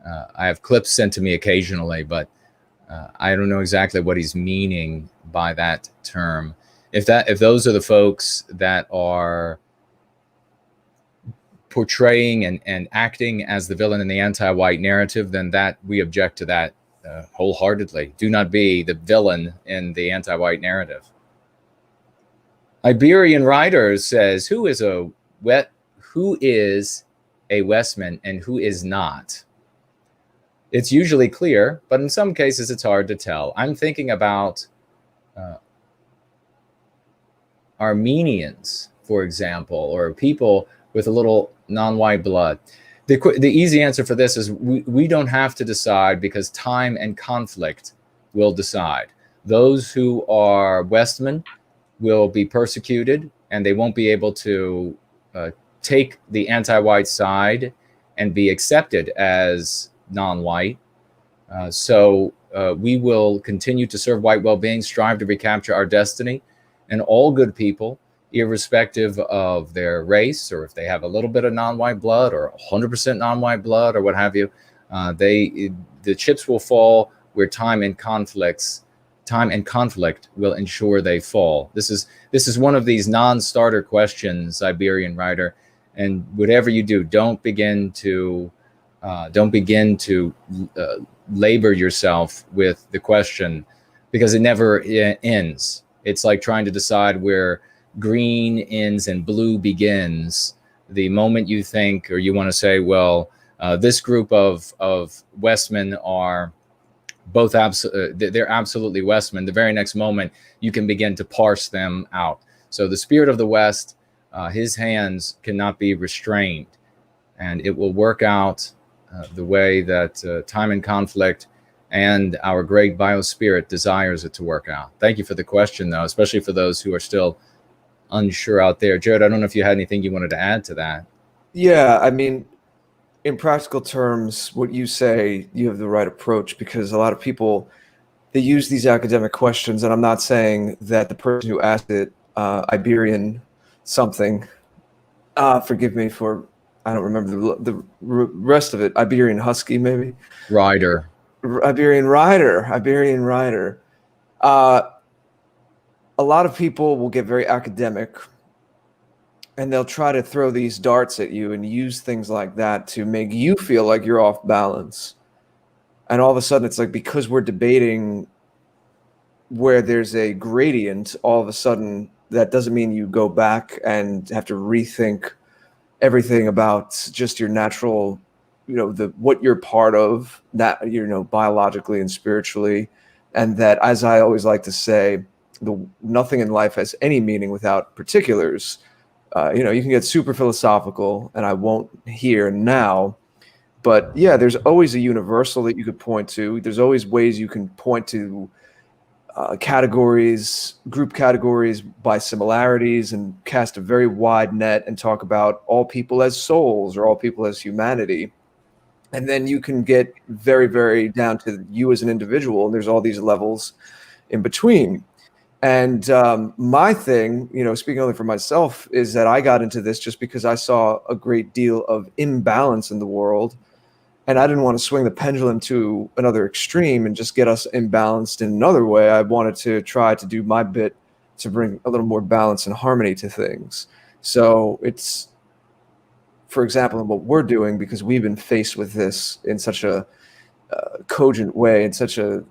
I have clips sent to me occasionally, but I don't know exactly what he's meaning by that term. If those are the folks that are portraying and acting as the villain in the anti-white narrative, then that we object to that wholeheartedly. Do not be the villain in the anti-white narrative. Iberian Writer says, who is a Westman and who is not? It's usually clear, but in some cases it's hard to tell. I'm thinking about Armenians, for example, or people with a little non-white blood. The easy answer for this is we don't have to decide, because time and conflict will decide. Those who are Westmen will be persecuted, and they won't be able to take the anti-white side and be accepted as non-white. So we will continue to serve white well-being, strive to recapture our destiny, and all good people, irrespective of their race, or if they have a little bit of non-white blood or 100% non-white blood or what have you, the chips will fall where time and conflict will ensure they fall. This is one of these non-starter questions, Iberian Writer, and whatever you do, don't begin to labor yourself with the question, because it never ends. It's like trying to decide where green ends and blue begins. The moment you think, or you want to say, well, this group of Westmen are both they're absolutely Westmen, the very next moment you can begin to parse them out. So the spirit of the West, his hands cannot be restrained, and it will work out the way that time and conflict and our great biospirit desires it to work out. Thank you for the question, though, especially for those who are still unsure out there. Jared, I don't know if you had anything you wanted to add to that. Yeah, I mean, in practical terms, what you say, you have the right approach, because a lot of people, they use these academic questions, and I'm not saying that the person who asked it, Iberian something, forgive me for, I don't remember the rest of it, Iberian Husky maybe? Iberian Rider. A lot of people will get very academic, and they'll try to throw these darts at you and use things like that to make you feel like you're off balance. And all of a sudden, it's like, because we're debating where there's a gradient, all of a sudden, that doesn't mean you go back and have to rethink everything about just your natural, what you're part of, that, biologically and spiritually. And that, as I always like to say, nothing in life has any meaning without particulars. You can get super philosophical, and I won't here now. But yeah, there's always a universal that you could point to. There's always ways you can point to categories, group categories by similarities, and cast a very wide net and talk about all people as souls or all people as humanity. And then you can get very, very down to you as an individual, and there's all these levels in between. And my thing, speaking only for myself, is that I got into this just because I saw a great deal of imbalance in the world. And I didn't want to swing the pendulum to another extreme and just get us imbalanced in another way. I wanted to try to do my bit to bring a little more balance and harmony to things. So it's, for example, in what we're doing, because we've been faced with this in such a cogent way, in such a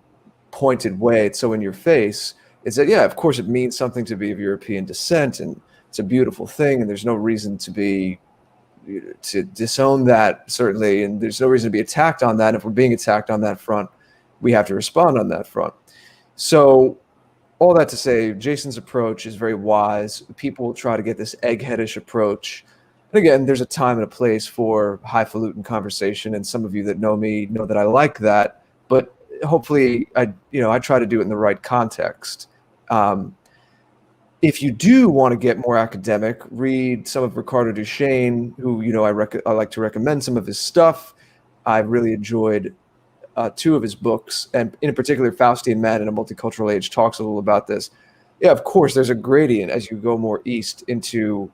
pointed way, it's so in your face, is that, yeah, of course it means something to be of European descent, and it's a beautiful thing, and there's no reason to disown that, certainly, and there's no reason to be attacked on that. If we're being attacked on that front, we have to respond on that front. So all that to say, Jason's approach is very wise. People will try to get this eggheadish approach. And again, there's a time and a place for highfalutin conversation, and some of you that know me know that I like that, but hopefully I try to do it in the right context. If you do want to get more academic, read some of Ricardo Duchesne, who, I like to recommend some of his stuff. I really enjoyed 2 of his books, and in particular, Faustian Man in a Multicultural Age talks a little about this. Yeah, of course, there's a gradient as you go more east into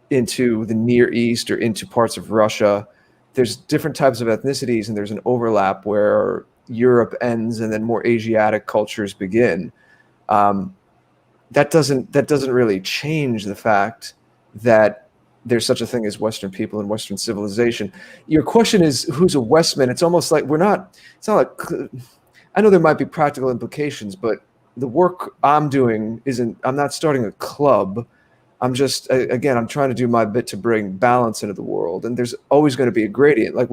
the Near East or into parts of Russia. There's different types of ethnicities, and there's an overlap where Europe ends and then more Asiatic cultures begin. That doesn't really change the fact that there's such a thing as Western people and Western civilization. Your question is, who's a Westman? It's almost like it's not like, I know there might be practical implications, but the work I'm doing I'm not starting a club. I'm just, again, I'm trying to do my bit to bring balance into the world. And there's always going to be a gradient. Like,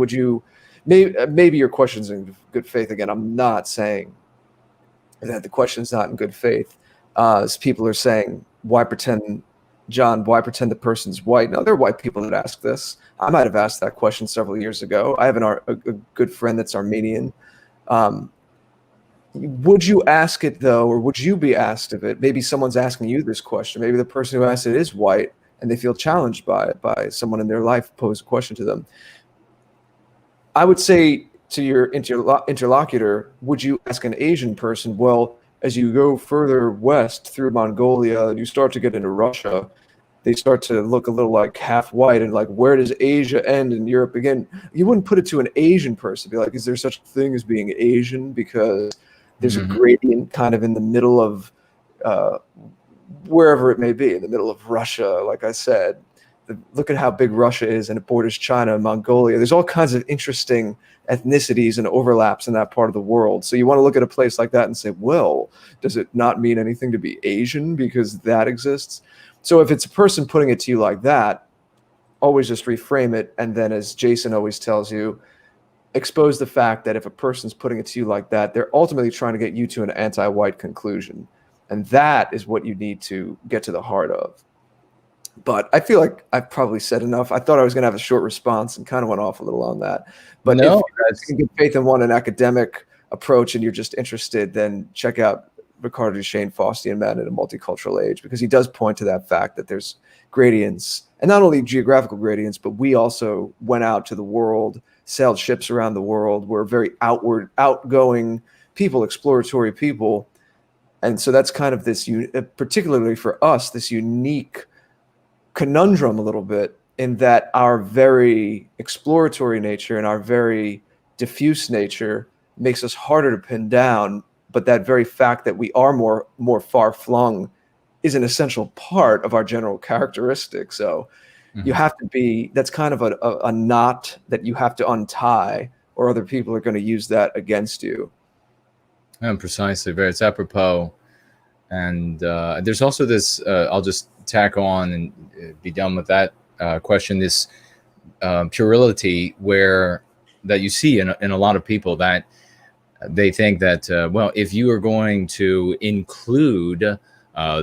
maybe your question's in good faith. Again, I'm not saying that the question's not in good faith. As people are saying, why pretend the person's white? No, there are white people that ask this. I might have asked that question several years ago. I have a good friend that's Armenian. Would you ask it, though, or would you be asked of it? Maybe someone's asking you this question. Maybe the person who asked it is white, and they feel challenged by it, by someone in their life posed a question to them. I would say to your interlocutor, would you ask an Asian person, well, as you go further west through Mongolia and you start to get into Russia, they start to look a little like half white, and like, where does Asia end and Europe begin? You wouldn't put it to an Asian person, be like, is there such a thing as being Asian? Because there's a gradient kind of in the middle of wherever it may be, in the middle of Russia, like I said. Look at how big Russia is, and it borders China and Mongolia. There's all kinds of interesting ethnicities and overlaps in that part of the world. So you want to look at a place like that and say, well, does it not mean anything to be Asian because that exists? So if it's a person putting it to you like that, always just reframe it. And then, as Jason always tells you, expose the fact that if a person's putting it to you like that, they're ultimately trying to get you to an anti-white conclusion. And that is what you need to get to the heart of. But I feel like I've probably said enough. I thought I was going to have a short response and kind of went off a little on that. But if you can get faith and want an academic approach and you're just interested, then check out Ricardo Duchesne, Faustian Man in a Multicultural Age, because he does point to that fact that there's gradients, and not only geographical gradients, but we also went out to the world, sailed ships around the world. We're very outgoing people, exploratory people. And so that's kind of this, particularly for us, this unique conundrum a little bit, in that our very exploratory nature and our very diffuse nature makes us harder to pin down, but that very fact that we are more far-flung is an essential part of our general characteristic. So you have to be, that's kind of a knot that you have to untie, or other people are going to use that against you. And precisely, it's apropos. And there's also this, I'll just tack on and be done with that question, this puerility that you see in a lot of people, that they think that, well, if you are going to include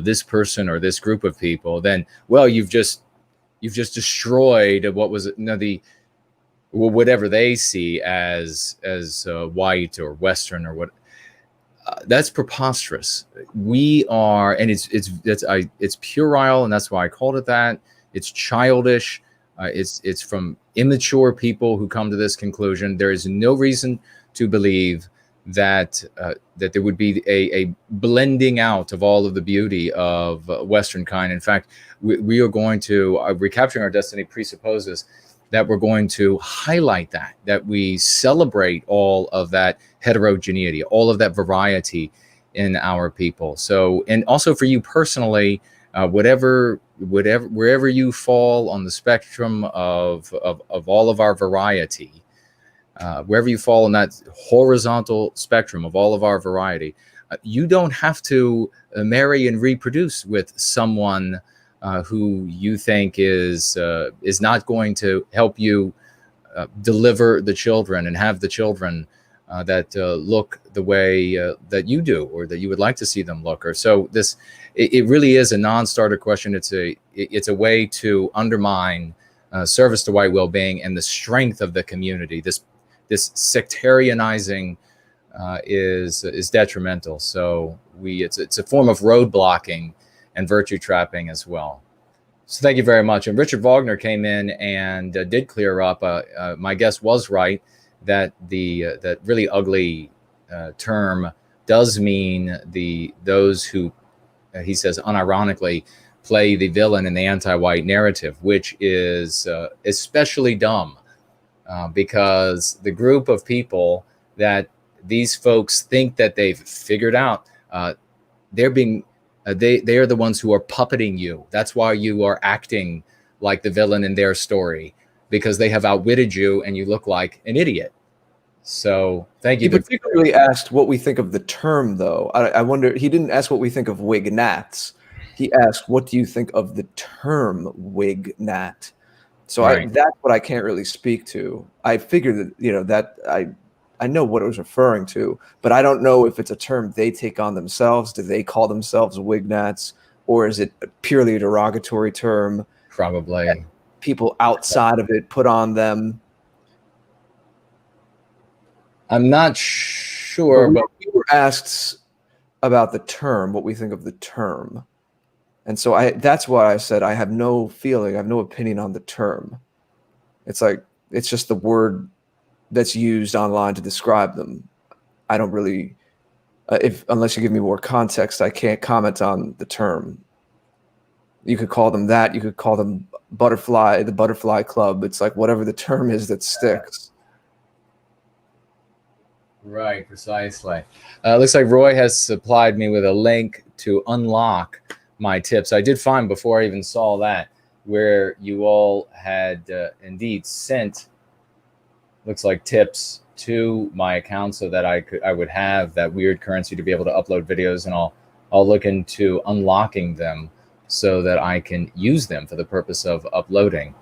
this person or this group of people, then, well, you've just destroyed whatever they see as white or Western or what. That's preposterous. We are, and it's puerile, and that's why I called it that. It's childish. It's from immature people who come to this conclusion. There is no reason to believe that there would be a blending out of all of the beauty of Western kind. In fact, we are going to recapturing our destiny presupposes that we're going to highlight that we celebrate all of that heterogeneity, all of that variety in our people. So, and also for you personally, wherever you fall on the spectrum of all of our variety, wherever you fall in that horizontal spectrum of all of our variety, you don't have to marry and reproduce with someone who you think is not going to help you deliver the children and have the children that look the way that you do, or that you would like to see them look. Or so it really is a non-starter question. It's a way to undermine service to white well-being and the strength of the community. This sectarianizing is detrimental. So it's a form of road blocking and virtue trapping as well. So thank you very much. And Richard Wagner came in and did clear up. My guess was right that that really ugly term does mean those who, he says unironically, play the villain in the anti-white narrative, which is especially dumb because the group of people that these folks think that they've figured out, they're being they are the ones who are puppeting you. That's why you are acting like the villain in their story, because they have outwitted you and you look like an idiot. So thank you. He particularly asked what we think of the term, though. I wonder, he didn't ask what we think of wig nats. He asked, what do you think of the term wig nat? So Right. that's what I can't really speak to. I figured that, that I know what it was referring to, but I don't know if it's a term they take on themselves. Do they call themselves wig nats, or is it purely a derogatory term? Probably. People outside of it put on them. I'm not sure, but we were asked about the term, what we think of the term. And so that's why I said I have no feeling, I have no opinion on the term. It's like, it's just the word that's used online to describe them. I don't really, unless you give me more context, I can't comment on the term. You could call them that, you could call them butterfly, the butterfly club. It's like whatever the term is that sticks. Right, precisely. Looks like Roy has supplied me with a link to unlock my tips. I did find before I even saw that where you all had indeed sent, looks like, tips to my account so that I would have that weird currency to be able to upload videos, and I'll look into unlocking them so that I can use them for the purpose of uploading.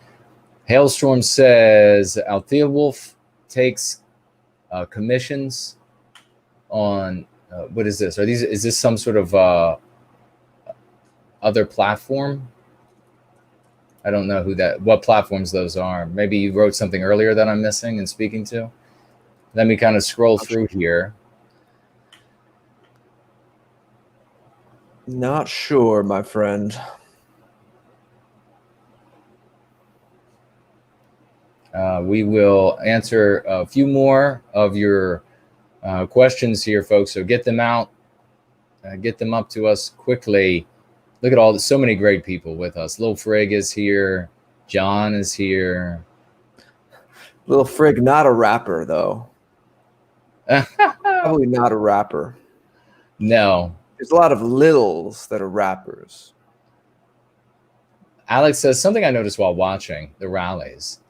Hailstorm says Althea Wolf takes commissions on what is this? Is this some sort of other platform? I don't know what platforms those are. Maybe you wrote something earlier that I'm missing and speaking to. Let me kind of scroll through here. Not sure, my friend. We will answer a few more of your questions here, folks. So get them out, get them up to us quickly. Look at so many great people with us. Lil Frig is here. John is here. Lil Frig, not a rapper, though. Probably not a rapper. No. There's a lot of Lils that are rappers. Alex says, something I noticed while watching the rallies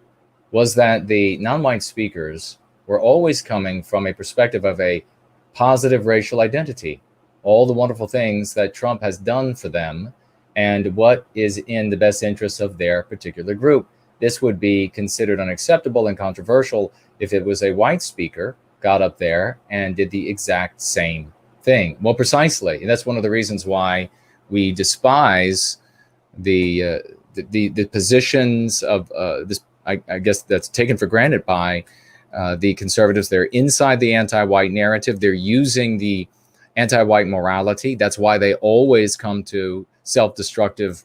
was that the non-white speakers were always coming from a perspective of a positive racial identity, all the wonderful things that Trump has done for them and what is in the best interest of their particular group. This would be considered unacceptable and controversial if it was a white speaker got up there and did the exact same thing. Well, precisely. And that's one of the reasons why we despise the positions of this. I guess that's taken for granted by the conservatives. They're inside the anti-white narrative. They're using the anti-white morality. That's why they always come to self-destructive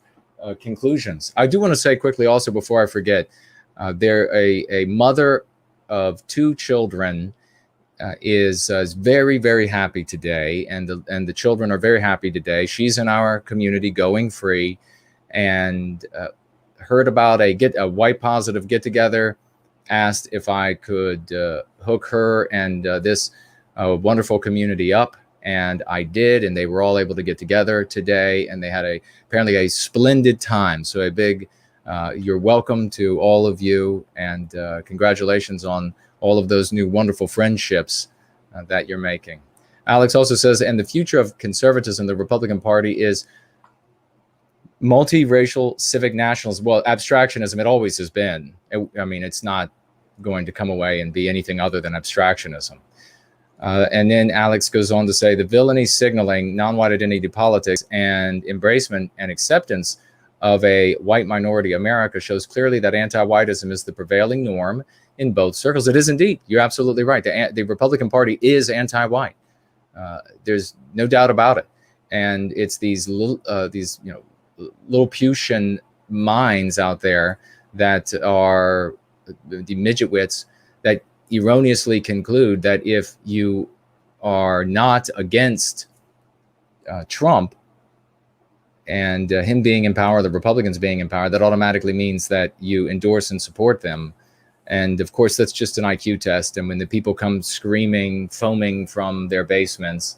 conclusions. I do want to say quickly also, before I forget, they're a mother of 2 children is very, very happy today, and the children are very happy today. She's in our community going free, and heard about a white positive get together, asked if I could hook her and this wonderful community up, and I did, and they were all able to get together today, and they had apparently a splendid time. So a big you're welcome to all of you, and congratulations on all of those new wonderful friendships that you're making. Alex also says, and the future of conservatism, the Republican Party, is multiracial civic nationalism. Well, abstractionism, it always has been. I mean, it's not going to come away and be anything other than abstractionism. And then Alex goes on to say, the villainy signaling non-white identity politics and embracement and acceptance of a white minority America shows clearly that anti-whiteism is the prevailing norm in both circles. It is indeed. You're absolutely right. The Republican Party is anti-white. There's no doubt about it. And it's these Lilliputian minds out there that are the midgetwits that erroneously conclude that if you are not against Trump and him being in power, the Republicans being in power, that automatically means that you endorse and support them. And of course, that's just an IQ test. And when the people come screaming, foaming from their basements,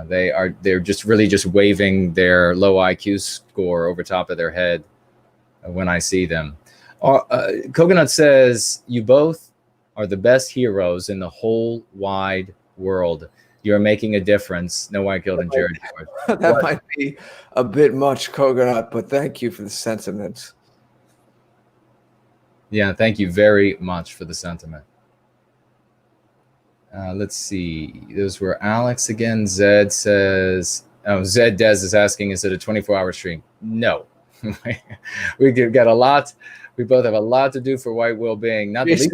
they're just really just waving their low IQ score over top of their head when I see them. Coconut says, you both are the best heroes in the whole wide world. You're making a difference. No White Guild and Jared George. That might be a bit much, Coconut, but thank you for the sentiment. Yeah, thank you very much for the sentiment. Let's see. Those were Alex again. Zed says, Zed Des is asking, is it a 24-hour stream? No. We've got a lot. We both have a lot to do for White Wellbeing. Not the least.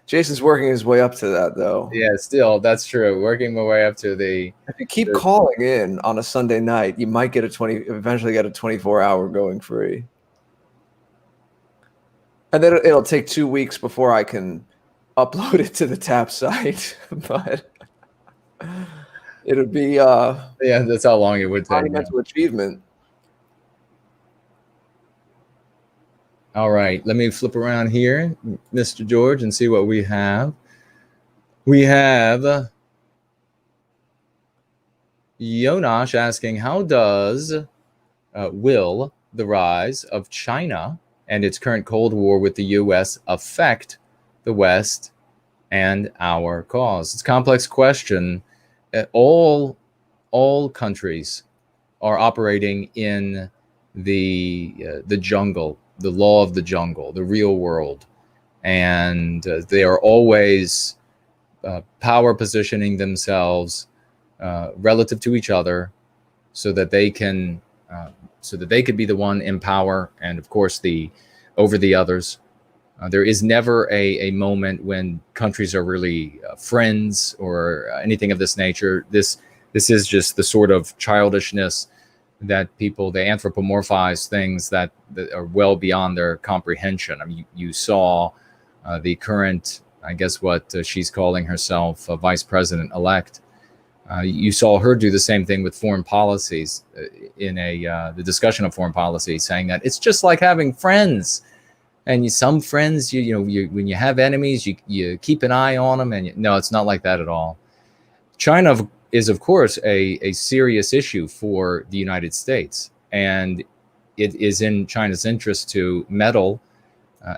Jason's working his way up to that, though. Yeah, still, that's true. Working my way up to the. If you keep calling in on a Sunday night, you might eventually get a 24-hour going free. And then it'll take 2 weeks before I can upload it to the TAP site, but it'll be yeah, that's how long it would take. Monumental achievement. All right, let me flip around here, Mr. George, and see what we have. We have Yonash asking, how will the rise of China and its current Cold War with the U.S. affect the West and our cause? It's a complex question. All countries are operating in the jungle, the law of the jungle, the real world. And they are always power positioning themselves relative to each other so that they can could be the one in power and, of course, over the others. There is never a moment when countries are really friends or anything of this nature. This is just the sort of childishness that they anthropomorphize things that are well beyond their comprehension. I mean, you saw the current, I guess what she's calling herself, vice president-elect. You saw her do the same thing with foreign policies in the discussion of foreign policy, saying that it's just like having friends. And some friends, when you have enemies, you keep an eye on them. And no, it's not like that at all. China is, of course, a serious issue for the United States. And it is in China's interest to meddle,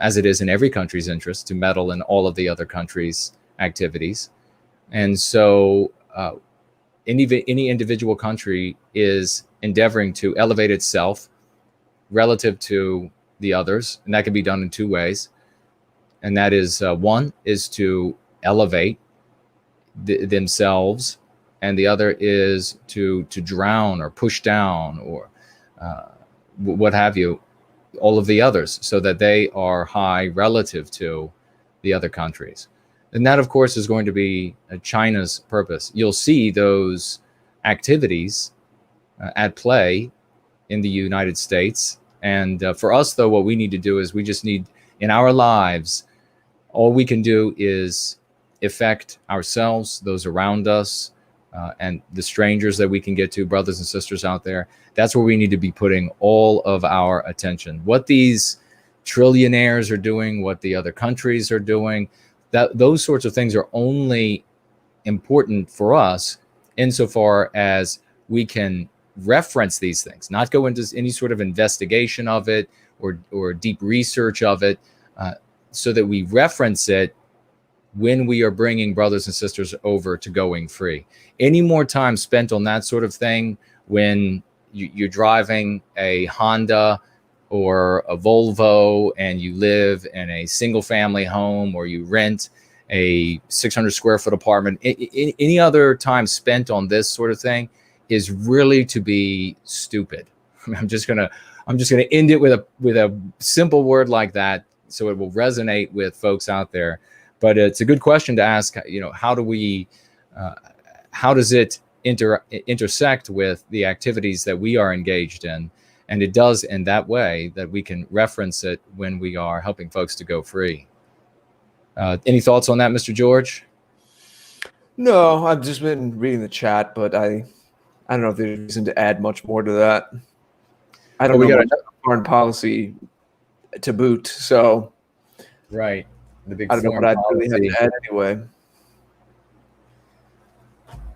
as it is in every country's interest, to meddle in all of the other countries' activities. And so any individual country is endeavoring to elevate itself relative to the others, and that can be done in two ways. And that is, one is to elevate themselves, and the other is to drown or push down or what have you, all of the others, so that they are high relative to the other countries. And that, of course, is going to be China's purpose. You'll see those activities at play in the United States. And for us, though, what we need to do is we just need, in our lives, all we can do is affect ourselves, those around us, and the strangers that we can get to, brothers and sisters out there. That's where we need to be putting all of our attention. What these trillionaires are doing, what the other countries are doing. Those sorts of things are only important for us insofar as we can reference these things, not go into any sort of investigation of it or deep research of it, so that we reference it when we are bringing brothers and sisters over to going free. Any more time spent on that sort of thing when you're driving a Honda or a Volvo and you live in a single family home, or you rent a 600 square foot apartment, any other time spent on this sort of thing is really to be stupid. I'm just gonna end it with a simple word like that, so it will resonate with folks out there. But it's a good question to ask. How does it intersect with the activities that we are engaged in? And it does in that way that we can reference it when we are helping folks to go free. Any thoughts on that, Mr. George? No, I've just been reading the chat, but I don't know if there's reason to add much more to that. I don't know. We got foreign policy to boot, so right. The big I don't know what I'd really have to add anyway.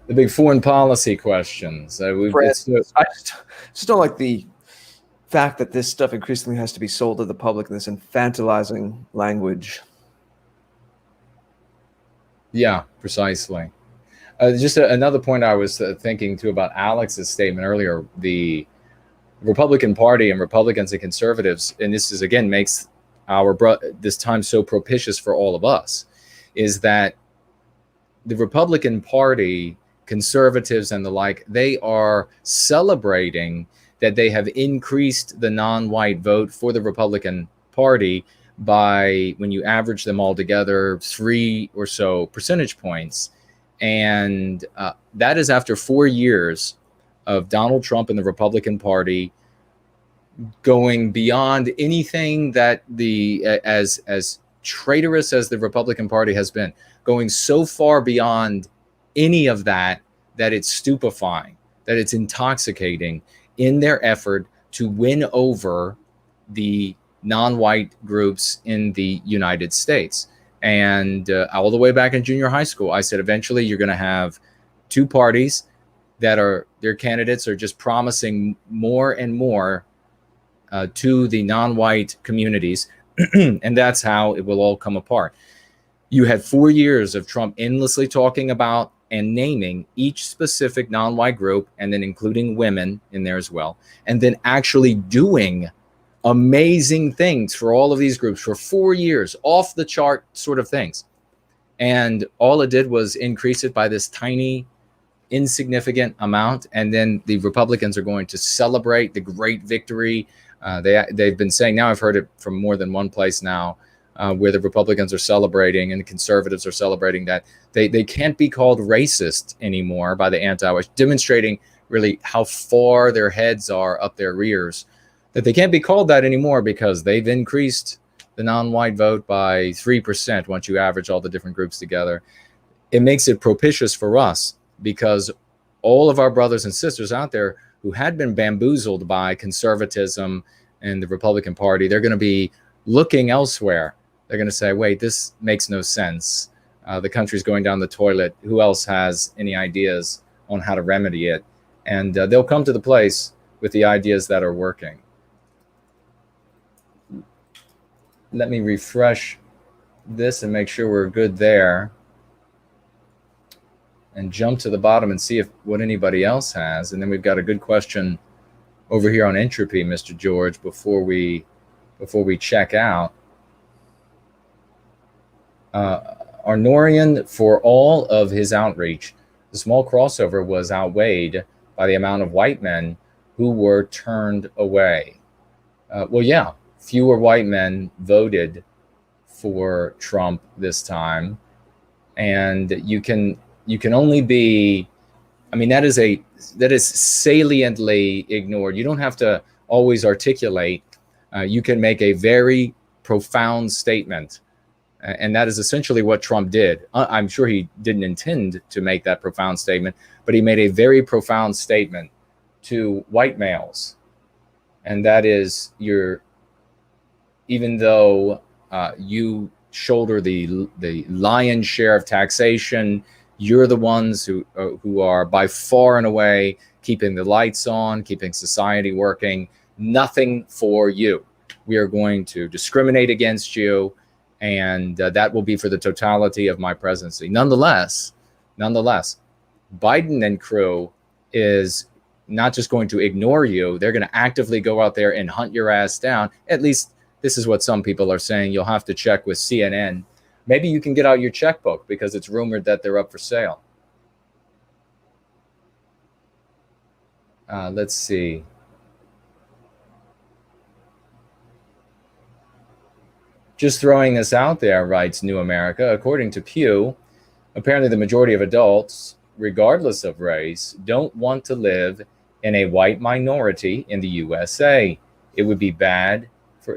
The big foreign policy questions. I just don't like the fact that this stuff increasingly has to be sold to the public in this infantilizing language. Yeah, precisely. Just another point I was thinking too about Alex's statement earlier, the Republican Party and Republicans and conservatives, and this is again makes this time so propitious for all of us, is that the Republican Party, conservatives and the like, they are celebrating that they have increased the non-white vote for the Republican Party by, when you average them all together, 3 or so percentage points. And that is after 4 years of Donald Trump and the Republican Party going beyond anything that as traitorous as the Republican Party has been, going so far beyond any of that it's stupefying, that it's intoxicating in their effort to win over the non-white groups in the United States. And all the way back in junior high school, I said, eventually you're going to have two parties that are, their candidates are just promising more and more to the non-white communities. And that's how it will all come apart. You had 4 years of Trump endlessly talking about and naming each specific non-white group, and then including women in there as well, and then actually doing amazing things for all of these groups for 4 years, off the chart sort of things. And all it did was increase it by this tiny, insignificant amount. And then the Republicans are going to celebrate the great victory. They've been saying, now I've heard it from more than one place now, where the Republicans are celebrating and the conservatives are celebrating that they can't be called racist anymore by the anti-whites, demonstrating really how far their heads are up their rears, that they can't be called that anymore because they've increased the non-white vote by 3% once you average all the different groups together. It makes it propitious for us because all of our brothers and sisters out there who had been bamboozled by conservatism and the Republican Party, they're going to be looking elsewhere. They're going to say, wait, this makes no sense. The country's going down the toilet. Who else has any ideas on how to remedy it? And they'll come to the place with the ideas that are working. Let me refresh this and make sure we're good there. And jump to the bottom and see what anybody else has. And then we've got a good question over here on entropy, Mr. George, before we check out. Arnorian, for all of his outreach, the small crossover was outweighed by the amount of white men who were turned away. Well, yeah, fewer white men voted for Trump this time. And you can only be, I mean, that is saliently ignored. You don't have to always articulate. You can make a very profound statement. And that is essentially what Trump did. I'm sure he didn't intend to make that profound statement, but he made a very profound statement to white males. And that is, you're even though you shoulder the lion's share of taxation, you're the ones who are by far and away keeping the lights on, keeping society working. Nothing for you. We are going to discriminate against you, and that will be for the totality of my presidency. Nonetheless, Biden and crew is not just going to ignore you. They're going to actively go out there and hunt your ass down. At least this is what some people are saying. You'll have to check with CNN. Maybe you can get out your checkbook because it's rumored that they're up for sale. Let's see. Just throwing this out there, writes New America. According to Pew, apparently the majority of adults, regardless of race, don't want to live in a white minority in the USA. It would be bad for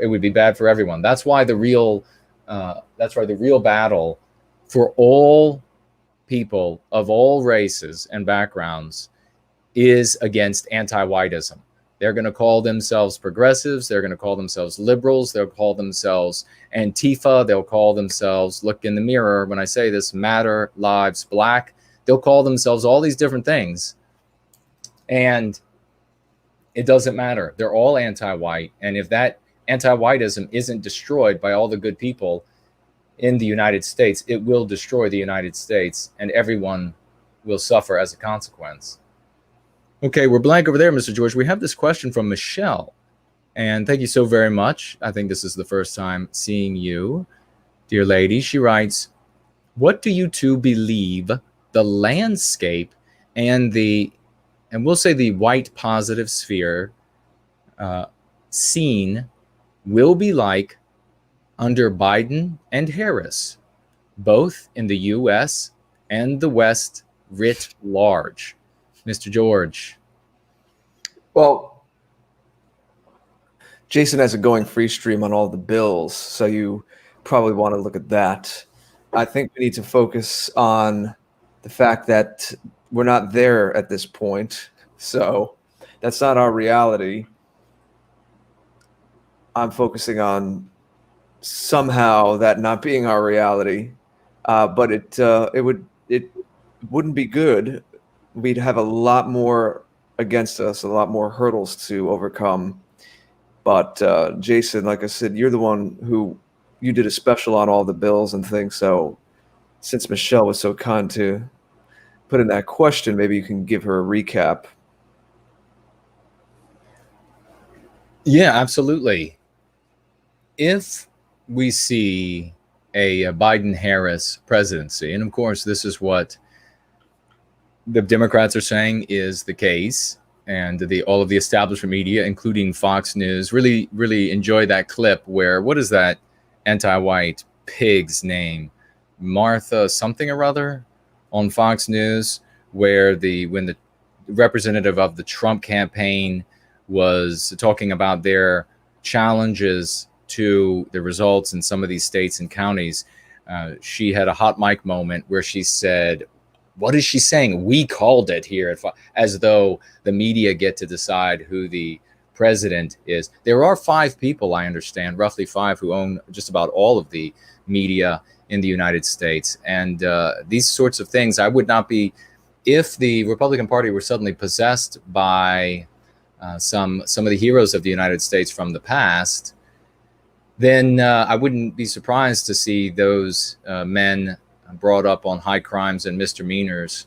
everyone. That's why the real battle for all people of all races and backgrounds is against anti-whiteism. They're going to call themselves progressives. They're going to call themselves liberals. They'll call themselves Antifa. They'll call themselves, look in the mirror when I say this, Matter Lives Black. They'll call themselves all these different things. And it doesn't matter. They're all anti-white. And if that anti-whiteism isn't destroyed by all the good people in the United States, it will destroy the United States, and everyone will suffer as a consequence. Okay, we're blank over there, Mr. George. We have this question from Michelle, and thank you so very much. I think this is the first time seeing you, dear lady. She writes, what do you two believe the landscape and we'll say the white positive sphere scene will be like under Biden and Harris, both in the U.S. and the West writ large? Mr. George. Well, Jason has a going free stream on all the bills, so you probably want to look at that. I think we need to focus on the fact that we're not there at this point, so that's not our reality. I'm focusing on somehow that not being our reality, but it wouldn't be good. We'd have a lot more against us, a lot more hurdles to overcome. But Jason, like I said, you're the one who you did a special on all the bills and things. So since Michelle was so kind to put in that question, maybe you can give her a recap. Yeah, absolutely. If we see a Biden-Harris presidency, and of course, this is what the Democrats are saying is the case, and all of the establishment media, including Fox News, really enjoy that clip where, what is that anti-white pig's name? Martha something or other on Fox News, where when the representative of the Trump campaign was talking about their challenges to the results in some of these states and counties, she had a hot mic moment where she said, what is she saying? We called it here, as though the media get to decide who the president is. There are 5 people, I understand, roughly 5, who own just about all of the media in the United States. And these sorts of things, I would not be, if the Republican Party were suddenly possessed by some of the heroes of the United States from the past, then I wouldn't be surprised to see those men brought up on high crimes and misdemeanors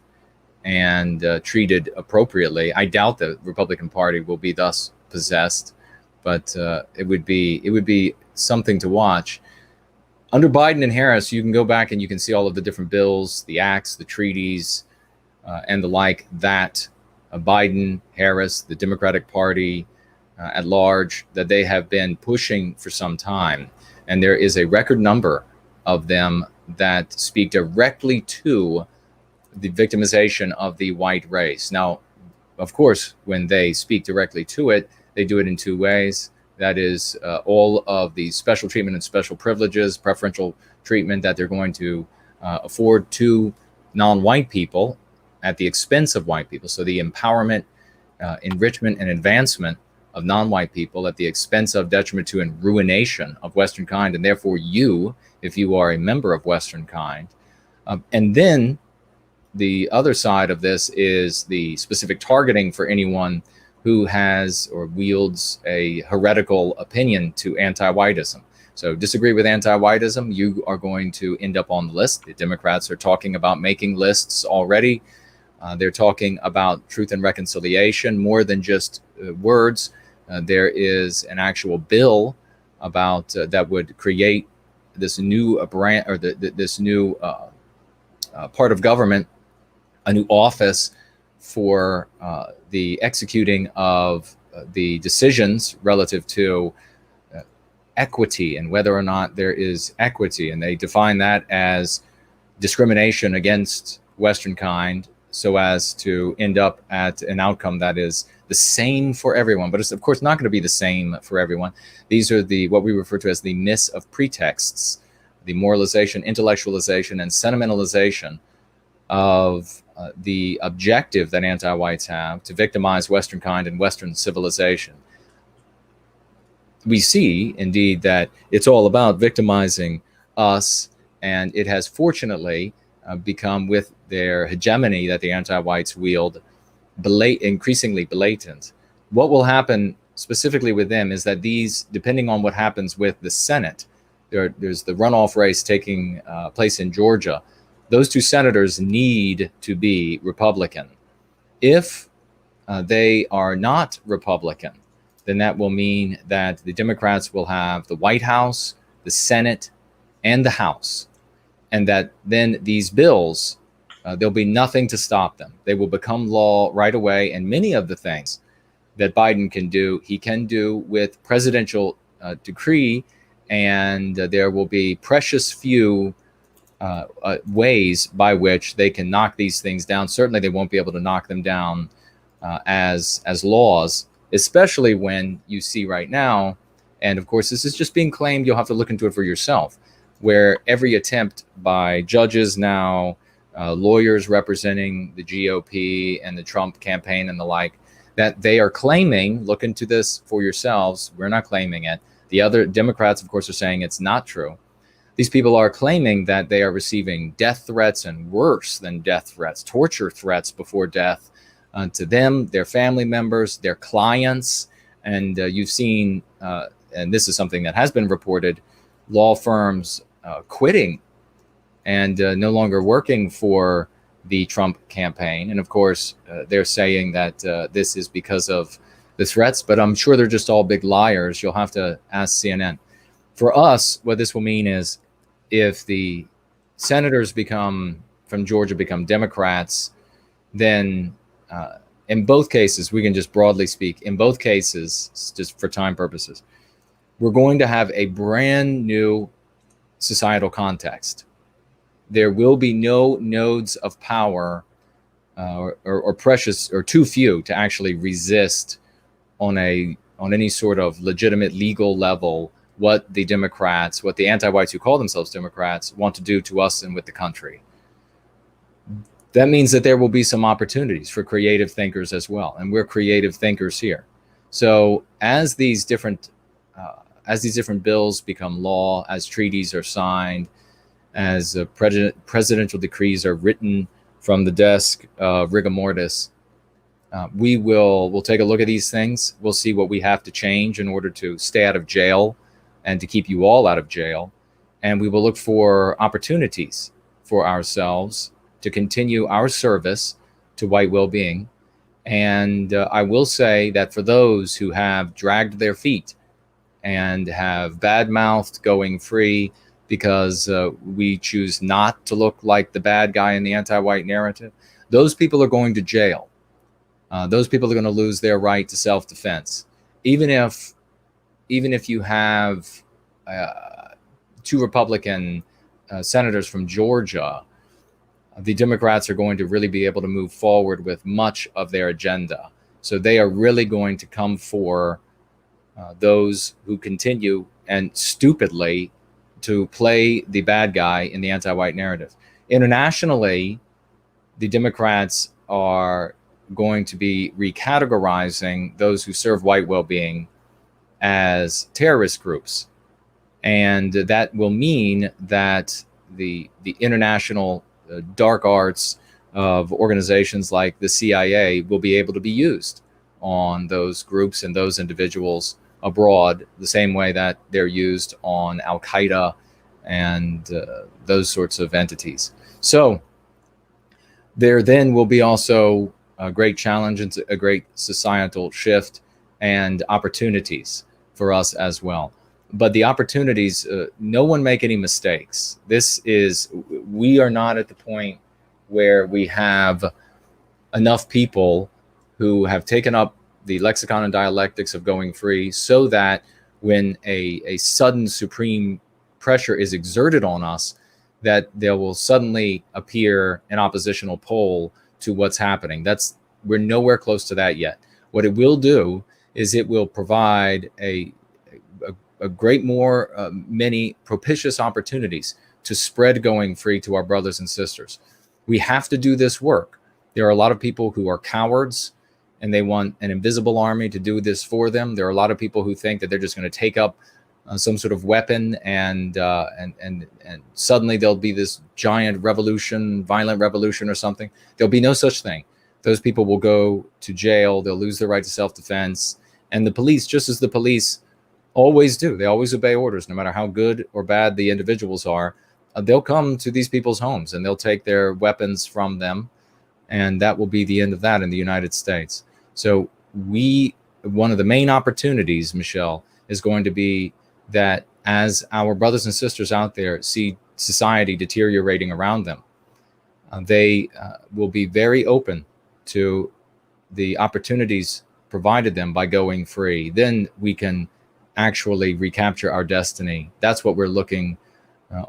and treated appropriately. I doubt the Republican Party will be thus possessed, but it would be something to watch. Under Biden and Harris, you can go back and you can see all of the different bills, the acts, the treaties, and the like that Biden, Harris, the Democratic Party at large, that they have been pushing for some time. And there is a record number of them that speak directly to the victimization of the white race. Now, of course, when they speak directly to it, they do it in 2 ways. That is all of the special treatment and special privileges, preferential treatment that they're going to afford to non-white people at the expense of white people. So the empowerment, enrichment, and advancement of non-white people at the expense of, detriment to, and ruination of Western kind, and therefore you, if you are a member of Western kind. And then the other side of this is the specific targeting for anyone who has or wields a heretical opinion to anti-whiteism. So disagree with anti-whiteism, you are going to end up on the list. The Democrats are talking about making lists already. They're talking about truth and reconciliation more than just words. There is an actual bill about that would create this new brand, or this new part of government, a new office for the executing of the decisions relative to equity and whether or not there is equity. And they define that as discrimination against Western kind so as to end up at an outcome that is the same for everyone. But it's, of course, not going to be the same for everyone. These are what we refer to as the myths of pretexts, the moralization, intellectualization, and sentimentalization of the objective that anti-whites have to victimize Western kind and Western civilization. We see, indeed, that it's all about victimizing us, and it has fortunately become, with their hegemony that the anti-whites wield, increasingly blatant. What will happen specifically with them is that these, depending on what happens with the Senate, there's the runoff race taking place in Georgia. Those two senators need to be Republican. If they are not Republican, then that will mean that the Democrats will have the White House, the Senate, and the House. And that then these bills, there'll be nothing to stop them. They will become law right away. And many of the things that Biden can do, he can do with presidential decree. And there will be precious few ways by which they can knock these things down. Certainly they won't be able to knock them down as laws, especially when you see right now, and of course this is just being claimed, you'll have to look into it for yourself, where every attempt by judges now, lawyers representing the GOP and the Trump campaign and the like, that they are claiming, look into this for yourselves, we're not claiming it. The other Democrats, of course, are saying it's not true. These people are claiming that they are receiving death threats and worse than death threats, torture threats before death to them, their family members, their clients. And you've seen, and this is something that has been reported, law firms quitting and no longer working for the Trump campaign. And of course, they're saying that this is because of the threats, but I'm sure they're just all big liars. You'll have to ask CNN. For us, what this will mean is if the senators from Georgia become Democrats, then in both cases, we can just broadly speak, in both cases, just for time purposes, we're going to have a brand new societal context. There will be no nodes of power or precious, or too few to actually resist on any sort of legitimate legal level what the Democrats, what the anti-whites who call themselves Democrats want to do to us and with the country. That means that there will be some opportunities for creative thinkers as well, and we're creative thinkers here. So as these different bills become law, as treaties are signed, as presidential decrees are written from the desk of rigor mortis, we'll take a look at these things. We'll see what we have to change in order to stay out of jail and to keep you all out of jail. And we will look for opportunities for ourselves to continue our service to white well-being. And I will say that for those who have dragged their feet and have bad-mouthed going free because we choose not to look like the bad guy in the anti-white narrative, those people are going to jail. Those people are going to lose their right to self-defense. Even if you have two Republican senators from Georgia, the Democrats are going to really be able to move forward with much of their agenda. So they are really going to come for those who continue and stupidly to play the bad guy in the anti-white narrative. Internationally, the Democrats are going to be recategorizing those who serve white well-being as terrorist groups. And that will mean that the international dark arts of organizations like the CIA will be able to be used on those groups and those individuals abroad, the same way that they're used on Al-Qaeda and those sorts of entities. So there then will be also a great challenge and a great societal shift and opportunities for us as well. But the opportunities, no one make any mistakes. We are not at the point where we have enough people who have taken up the lexicon and dialectics of going free, so that when a sudden supreme pressure is exerted on us, that there will suddenly appear an oppositional pole to what's happening. We're nowhere close to that yet. What it will do is it will provide a great many propitious opportunities to spread going free to our brothers and sisters. We have to do this work. There are a lot of people who are cowards and they want an invisible army to do this for them. There are a lot of people who think that they're just going to take up some sort of weapon and suddenly there'll be this giant revolution, violent revolution or something. There'll be no such thing. Those people will go to jail. They'll lose their right to self-defense. And the police, just as the police always do, they always obey orders, no matter how good or bad the individuals are. They'll come to these people's homes and they'll take their weapons from them. And that will be the end of that in the United States. So one of the main opportunities, Michelle, is going to be that as our brothers and sisters out there see society deteriorating around them, they will be very open to the opportunities provided them by going free. Then we can actually recapture our destiny. That's what we're looking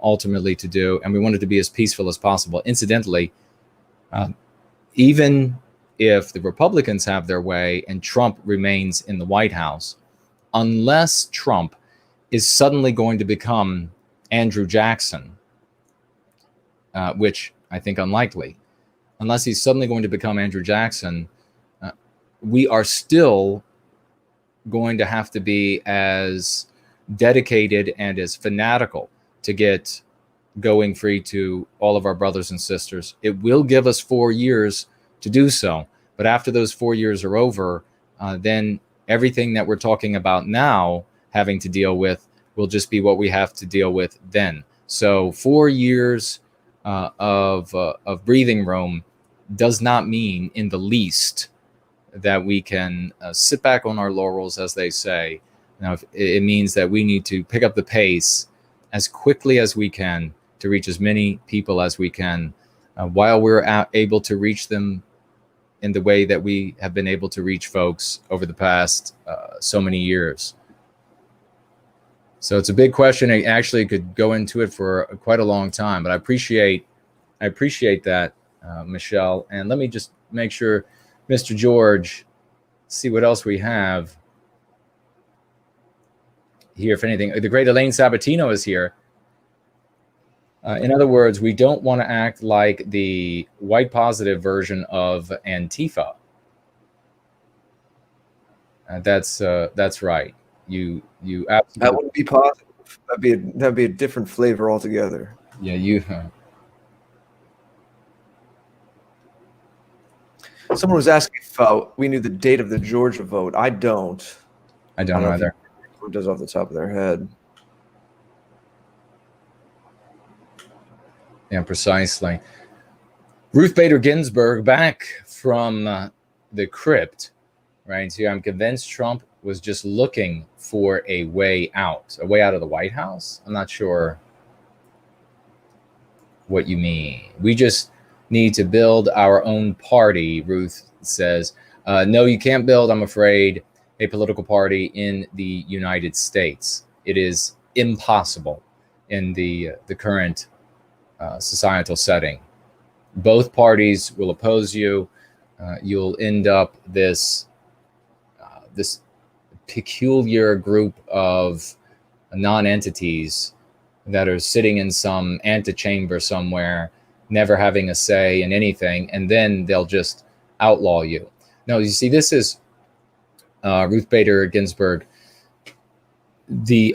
ultimately to do. And we want it to be as peaceful as possible. Incidentally, even if the Republicans have their way and Trump remains in the White House, unless Trump is suddenly going to become Andrew Jackson, which I think unlikely, unless he's suddenly going to become Andrew Jackson, we are still going to have to be as dedicated and as fanatical to get going free to all of our brothers and sisters. It will give us 4 years to do so. But after those 4 years are over, then everything that we're talking about now having to deal with will just be what we have to deal with then. So 4 years of breathing room does not mean in the least that we can sit back on our laurels, as they say. Now, it means that we need to pick up the pace as quickly as we can to reach as many people as we can, while we're able to reach them in the way that we have been able to reach folks over the past so many years. So it's a big question. I actually could go into it for quite a long time, but I appreciate that, Michelle. And let me just make sure, Mr. George, see what else we have here, if anything. The great Elaine Sabatino is here. In other words, we don't want to act like the white positive version of Antifa. That's right. You absolutely. That wouldn't be positive. That'd be a different flavor altogether. Yeah, you. Someone was asking if we knew the date of the Georgia vote. I don't know either. Who does off the top of their head? Yeah, precisely. Ruth Bader Ginsburg, back from the crypt, right? So I'm convinced Trump was just looking for a way out of the White House. I'm not sure what you mean. We just need to build our own party, Ruth says. No, you can't build, I'm afraid, a political party in the United States. It is impossible in the current societal setting. Both parties will oppose you. You'll end up this peculiar group of non-entities that are sitting in some antechamber somewhere, never having a say in anything, and then they'll just outlaw you. No, you see, this is Ruth Bader Ginsburg.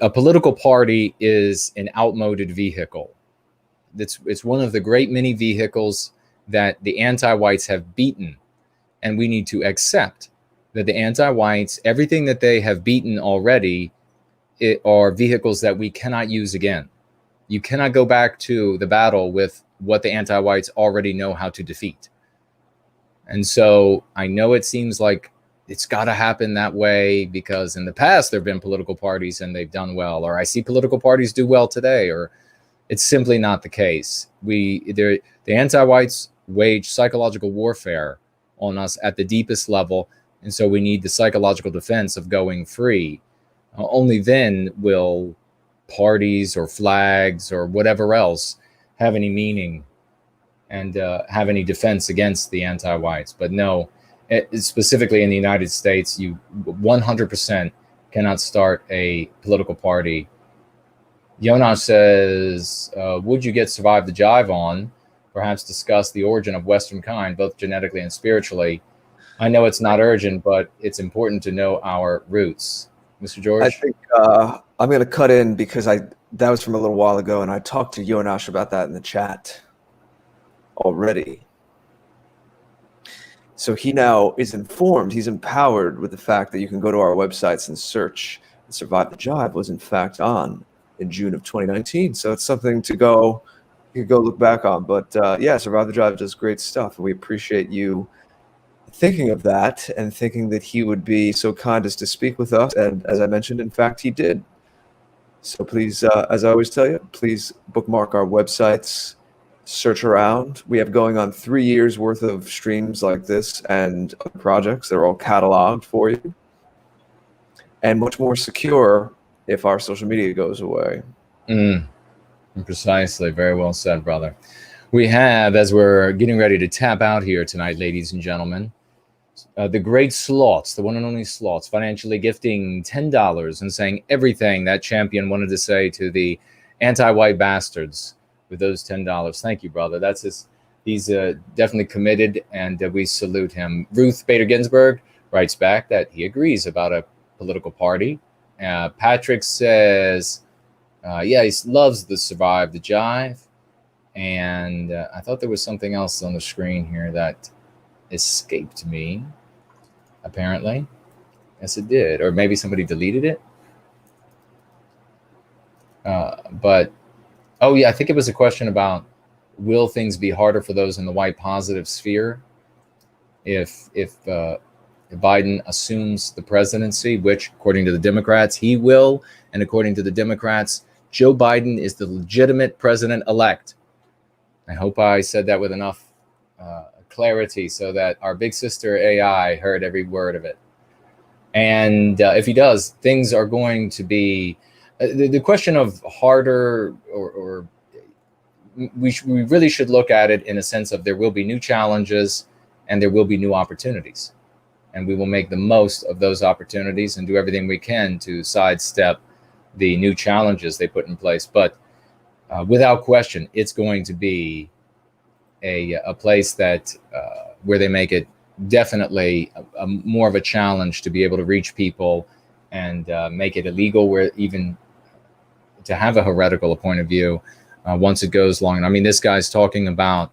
A political party is an outmoded vehicle. It's one of the great many vehicles that the anti-whites have beaten, and we need to accept that the anti-whites, everything that they have beaten already, are vehicles that we cannot use again. You cannot go back to the battle with what the anti-whites already know how to defeat. And so I know it seems like it's got to happen that way because in the past there have been political parties and they've done well, or I see political parties do well today, or it's simply not the case. The anti-whites wage psychological warfare on us at the deepest level, and so we need the psychological defense of going free. Only then will parties or flags or whatever else have any meaning and have any defense against the anti-whites. But no, specifically in the United States, you 100% cannot start a political party. Jonas says, would you get Survive the Jive on? Perhaps discuss the origin of Western kind, both genetically and spiritually. I know it's not urgent, but it's important to know our roots. Mr. George? I think I'm going to cut in because that was from a little while ago, and I talked to Jonas about that in the chat already. So he now is informed, he's empowered with the fact that you can go to our websites and search. Survive the Jive was in fact on in June of 2019. So it's something to you could go look back on. But yeah, Survive the Jive does great stuff. And we appreciate you thinking of that and thinking that he would be so kind as to speak with us. And as I mentioned, in fact, he did. So please, as I always tell you, please bookmark our websites, search around. We have going on 3 years worth of streams like this and other projects. They're all cataloged for you and much more secure if our social media goes away. Precisely. Very well said, brother. We have, as we're getting ready to tap out here tonight, ladies and gentlemen, the great Slots, the one and only Slots, financially gifting $10 and saying everything that champion wanted to say to the anti-white bastards with those $10. Thank you, brother. He's definitely committed, and we salute him. Ruth Bader Ginsburg writes back that he agrees about a political party. Patrick says, yeah, he loves the Survive the Jive. And I thought there was something else on the screen here that escaped me, apparently. Yes, it did. Or maybe somebody deleted it. But, oh, yeah, I think it was a question about, will things be harder for those in the white positive sphere if Biden assumes the presidency, which, according to the Democrats, he will. And according to the Democrats, Joe Biden is the legitimate president-elect. I hope I said that with enough clarity so that our big sister AI heard every word of it. And if he does, things are going to be the question of harder or we really should look at it in a sense of there will be new challenges and there will be new opportunities. And we will make the most of those opportunities and do everything we can to sidestep the new challenges they put in place. But without question, it's going to be a place that where they make it definitely a more of a challenge to be able to reach people and make it illegal, where even to have a heretical point of view once it goes long. I mean, this guy's talking about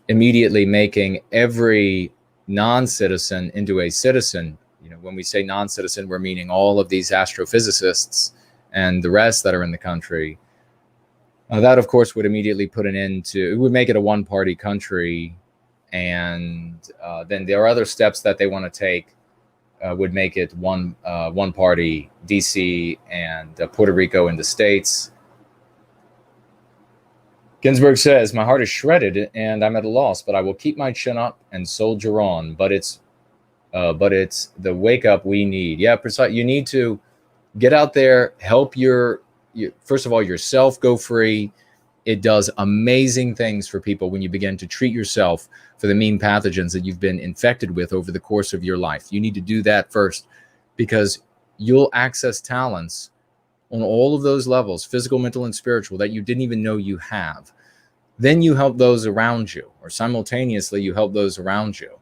immediately making every non-citizen into a citizen. You know, when we say non-citizen, we're meaning all of these astrophysicists and the rest that are in the country. That, of course, would immediately put an end to, it would make it a one-party country. And then there are other steps that they want to take would make it one party, DC and Puerto Rico and the States. Ginsburg says, my heart is shredded and I'm at a loss, but I will keep my chin up and soldier on. But it's the wake up we need. Yeah, precisely. You need to get out there, help first of all, yourself go free. It does amazing things for people when you begin to treat yourself for the mean pathogens that you've been infected with over the course of your life. You need to do that first, because you'll access talents on all of those levels, physical, mental, and spiritual, that you didn't even know you have. Then you help those around you, or simultaneously you help those around you.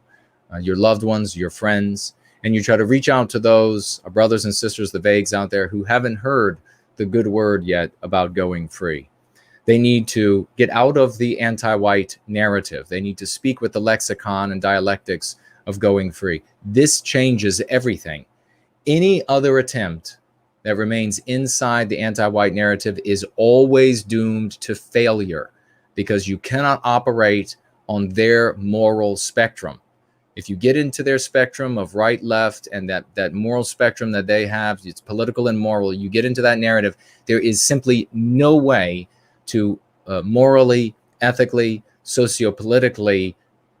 your loved ones, your friends, and you try to reach out to those brothers and sisters, the vagues out there who haven't heard the good word yet about going free. They need to get out of the anti-white narrative. They need to speak with the lexicon and dialectics of going free. This changes everything. Any other attempt that remains inside the anti-white narrative is always doomed to failure, because you cannot operate on their moral spectrum. If you get into their spectrum of right, left, and that moral spectrum that they have, it's political and moral, you get into that narrative, there is simply no way to morally, ethically, sociopolitically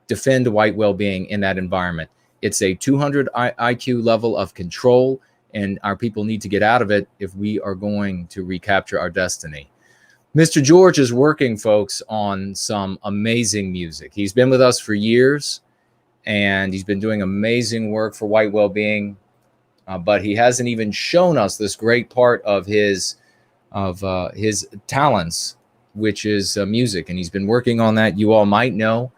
defend white well-being in that environment. It's a 200 IQ level of control, and our people need to get out of it if we are going to recapture our destiny. Mr. George is working, folks, on some amazing music. He's been with us for years, and he's been doing amazing work for white well-being, but he hasn't even shown us this great part of his talents, which is music. And he's been working on that. You all might know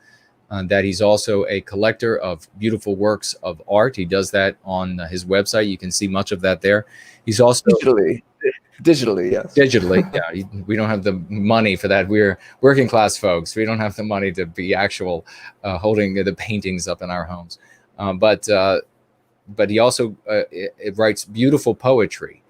that he's also a collector of beautiful works of art. He does that on his website. You can see much of that there. He's also digitally, yes. Digitally, yeah. We don't have the money for that. We're working class folks. We don't have the money to be actual holding the paintings up in our homes. But he also writes beautiful poetry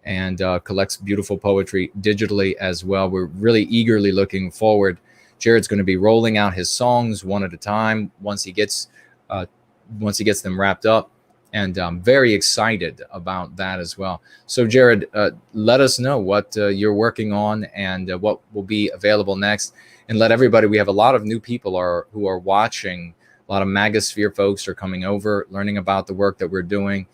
and collects beautiful poetry digitally as well. We're really eagerly looking forward. Jared's going to be rolling out his songs one at a time once he gets them wrapped up, and I'm very excited about that as well. So Jared, let us know what you're working on and what will be available next, and let everybody. We have a lot of new people who are watching. A lot of Magasphere folks are coming over, learning about the work that we're doing.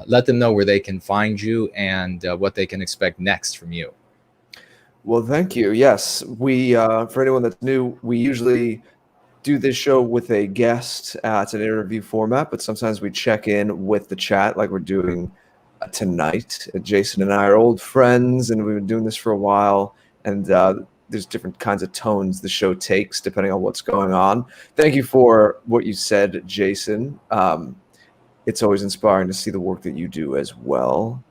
Let them know where they can find you and what they can expect next from you. Well, thank you. Yes, we for anyone that's new, we usually do this show with a guest. It's an interview format, but sometimes we check in with the chat like we're doing tonight. Jason and I are old friends, and we've been doing this for a while, and there's different kinds of tones the show takes depending on what's going on. Thank you for what you said, Jason. It's always inspiring to see the work that you do as well.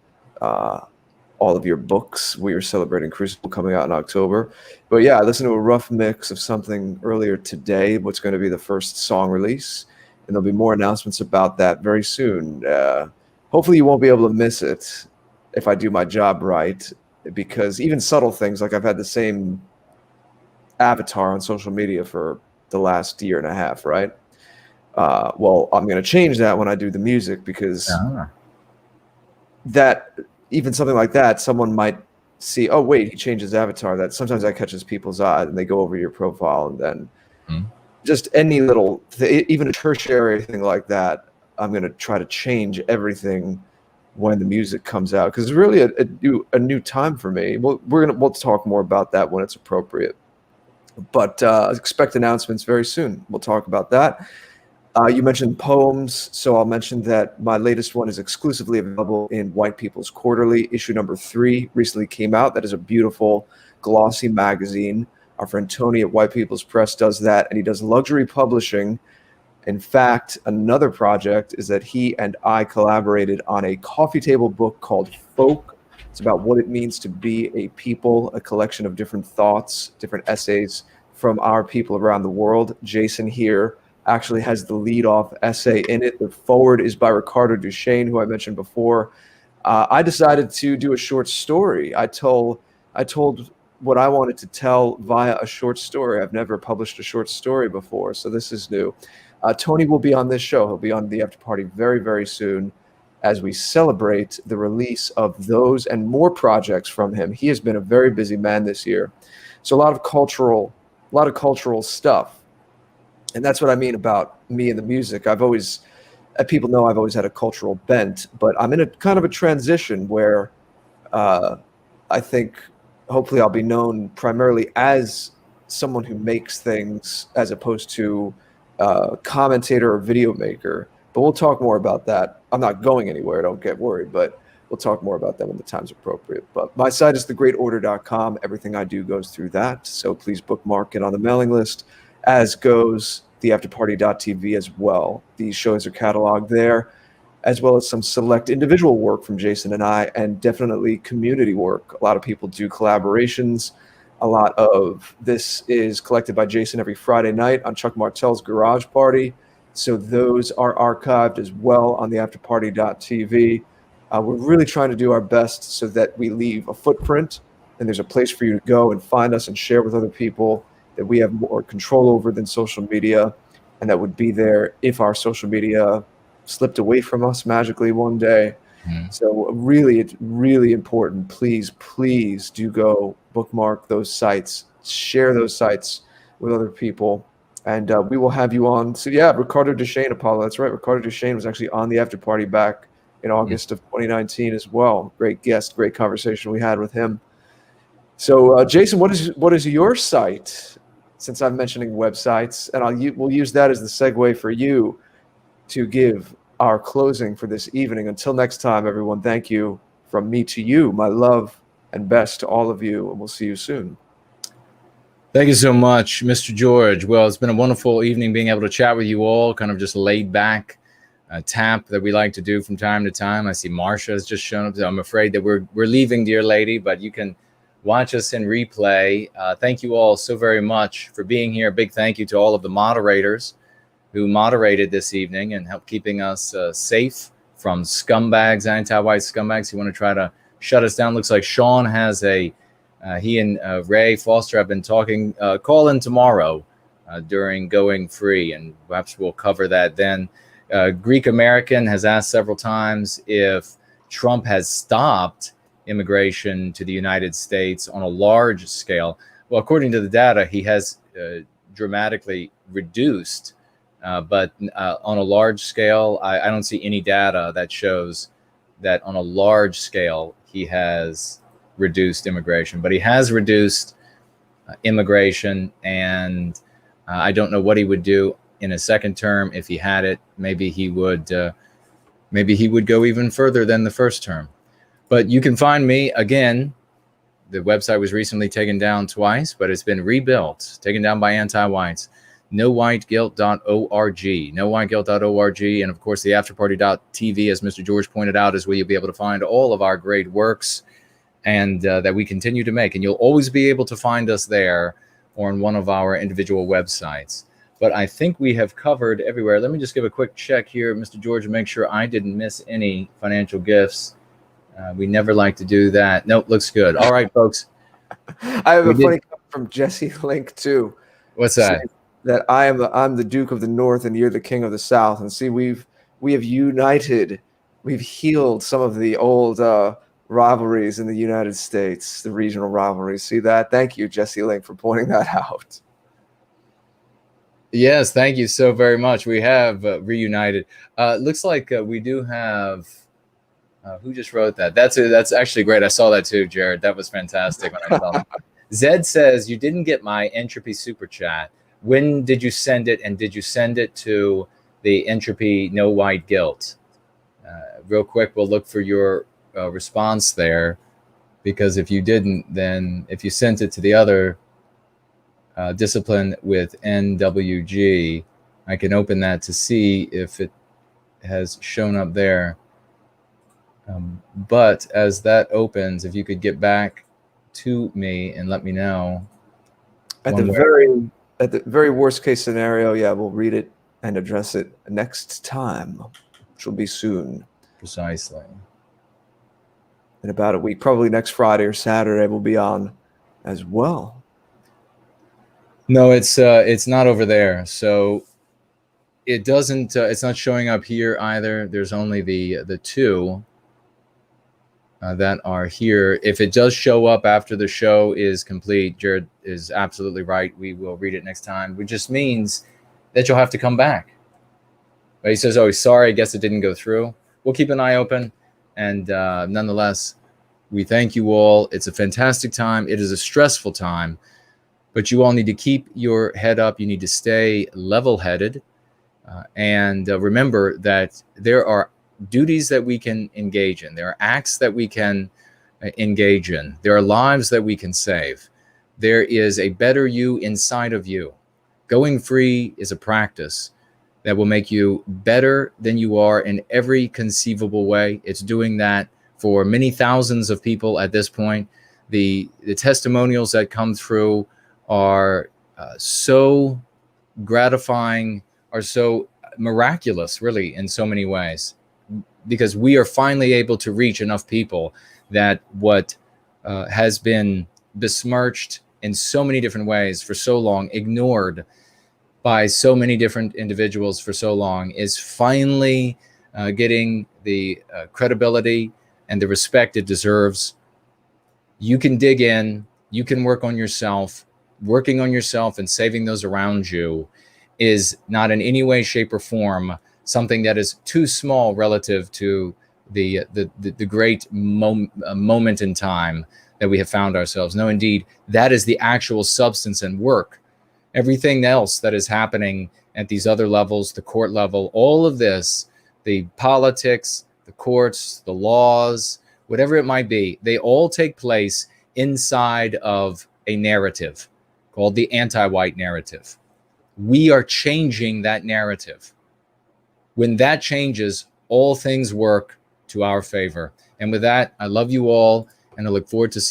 All of your books. We are celebrating Crucible coming out in October. But yeah, I listened to a rough mix of something earlier today, what's going to be the first song release. And there'll be more announcements about that very soon. Hopefully you won't be able to miss it if I do my job right, because even subtle things, like I've had the same avatar on social media for the last year and a half, right? Well, I'm going to change that when I do the music, because that... even something like that, someone might see, oh, wait, he changed his avatar. That sometimes that catches people's eye, and they go over your profile, and then just any little, even a tertiary thing like that, I'm going to try to change everything when the music comes out, because it's really a new time for me. We'll talk more about that when it's appropriate, but expect announcements very soon. We'll talk about that. You mentioned poems, so I'll mention that my latest one is exclusively available in White People's Quarterly. Issue number 3 recently came out. That is a beautiful, glossy magazine. Our friend Tony at White People's Press does that, and he does luxury publishing. In fact, another project is that he and I collaborated on a coffee table book called Folk. It's about what it means to be a people, a collection of different thoughts, different essays from our people around the world. Jason here actually has the lead-off essay in it. The forward is by Ricardo Duchesne, who I mentioned before. I decided to do a short story. I told what I wanted to tell via a short story. I've never published a short story before, so this is new. Tony will be on this show. He'll be on the after party very, very soon as we celebrate the release of those and more projects from him. He has been a very busy man this year. So a lot of cultural stuff. And that's what I mean about me and the music. People know I've always had a cultural bent, but I'm in a kind of a transition where I think hopefully I'll be known primarily as someone who makes things as opposed to a commentator or video maker. But we'll talk more about that. I'm not going anywhere, don't get worried, but we'll talk more about that when the time's appropriate. But my site is thegreatorder.com. Everything I do goes through that, so please bookmark it on the mailing list, as goes theafterparty.tv as well. These shows are cataloged there, as well as some select individual work from Jason and I, and definitely community work. A lot of people do collaborations. A lot of this is collected by Jason every Friday night on Chuck Martell's Garage Party. So those are archived as well on theafterparty.tv. We're really trying to do our best so that we leave a footprint and there's a place for you to go and find us and share with other people that we have more control over than social media, and that would be there if our social media slipped away from us magically one day. So really, it's really important. Please do go bookmark those sites, share those sites with other people, and we will have you on. So yeah, Ricardo Duchesne, Apollo, that's right. Ricardo Duchesne was actually on the After Party back in August of 2019 as well. Great guest, great conversation we had with him. So Jason, what is your site? Since I'm mentioning websites, and we'll use that as the segue for you to give our closing for this evening. Until next time, everyone, thank you from me to you. My love and best to all of you, and we'll see you soon. Thank you so much, Mr. George. Well, it's been a wonderful evening being able to chat with you all, kind of just laid back tap that we like to do from time to time. I see Marsha has just shown up. I'm afraid that we're leaving, dear lady, but you can watch us in replay. Thank you all so very much for being here. A big thank you to all of the moderators who moderated this evening and helped keeping us safe from scumbags, anti-white scumbags who want to try to shut us down. Looks like Sean has he and Ray Foster have been talking. Call in tomorrow during Going Free, and perhaps we'll cover that then. Greek American has asked several times if Trump has stopped immigration to the United States on a large scale. Well, according to the data, he has dramatically reduced, but on a large scale, I don't see any data that shows that on a large scale he has reduced immigration. But he has reduced immigration, and I don't know what he would do in a second term if he had it. Maybe he would go even further than the first term. But you can find me again. The website was recently taken down twice, but it's been rebuilt, taken down by anti-whites. NoWhiteGuilt.org, NoWhiteGuilt.org, and of course the AfterParty.tv, as Mr. George pointed out, is where you'll be able to find all of our great works and that we continue to make. And you'll always be able to find us there or on one of our individual websites. But I think we have covered everywhere. Let me just give a quick check here, Mr. George, and make sure I didn't miss any financial gifts. We never like to do that. Nope, looks good. All right, folks. I have a funny comment from Jesse Link too. What's that? That I'm the Duke of the North and you're the King of the South. And see, we have united, we've healed some of the old rivalries in the United States, the regional rivalries. See that? Thank you, Jesse Link, for pointing that out. Yes, thank you so very much. We have reunited. Looks like we do have. Who just wrote that? That's actually great. I saw that too, Jared. That was fantastic when I saw that. Zed says, you didn't get my Entropy Super Chat. When did you send it? And did you send it to the Entropy No White Guilt? Real quick, we'll look for your response there. Because if you didn't, then if you sent it to the other discipline with NWG, I can open that to see if it has shown up there. But as that opens, if you could get back to me and let me know. At the very worst case scenario, yeah, we'll read it and address it next time, which will be soon. Precisely. In about a week, probably next Friday or Saturday, we'll be on as well. No, it's not over there. So it doesn't. It's not showing up here either. There's only the two that are here. If it does show up after the show is complete, Jared is absolutely right. We will read it next time, which just means that you'll have to come back. But he says, oh, sorry, I guess it didn't go through. We'll keep an eye open. And nonetheless, we thank you all. It's a fantastic time. It is a stressful time, but you all need to keep your head up. You need to stay level-headed. And remember that there are duties that we can engage in. There are acts that we can engage in. There are lives that we can save. There is a better you inside of you. Going free is a practice that will make you better than you are in every conceivable way. It's doing that for many thousands of people at this point. The testimonials that come through are so gratifying, are so miraculous, really, in so many ways, because we are finally able to reach enough people that what has been besmirched in so many different ways for so long, ignored by so many different individuals for so long, is finally getting the credibility and the respect it deserves. You can dig in, you can work on yourself. Working on yourself and saving those around you is not in any way, shape, or form something that is too small relative to the great moment in time that we have found ourselves. No, indeed, that is the actual substance and work. Everything else that is happening at these other levels, the court level, all of this, the politics, the courts, the laws, whatever it might be, they all take place inside of a narrative called the anti-white narrative. We are changing that narrative. When that changes, all things work to our favor. And with that, I love you all, and I look forward to seeing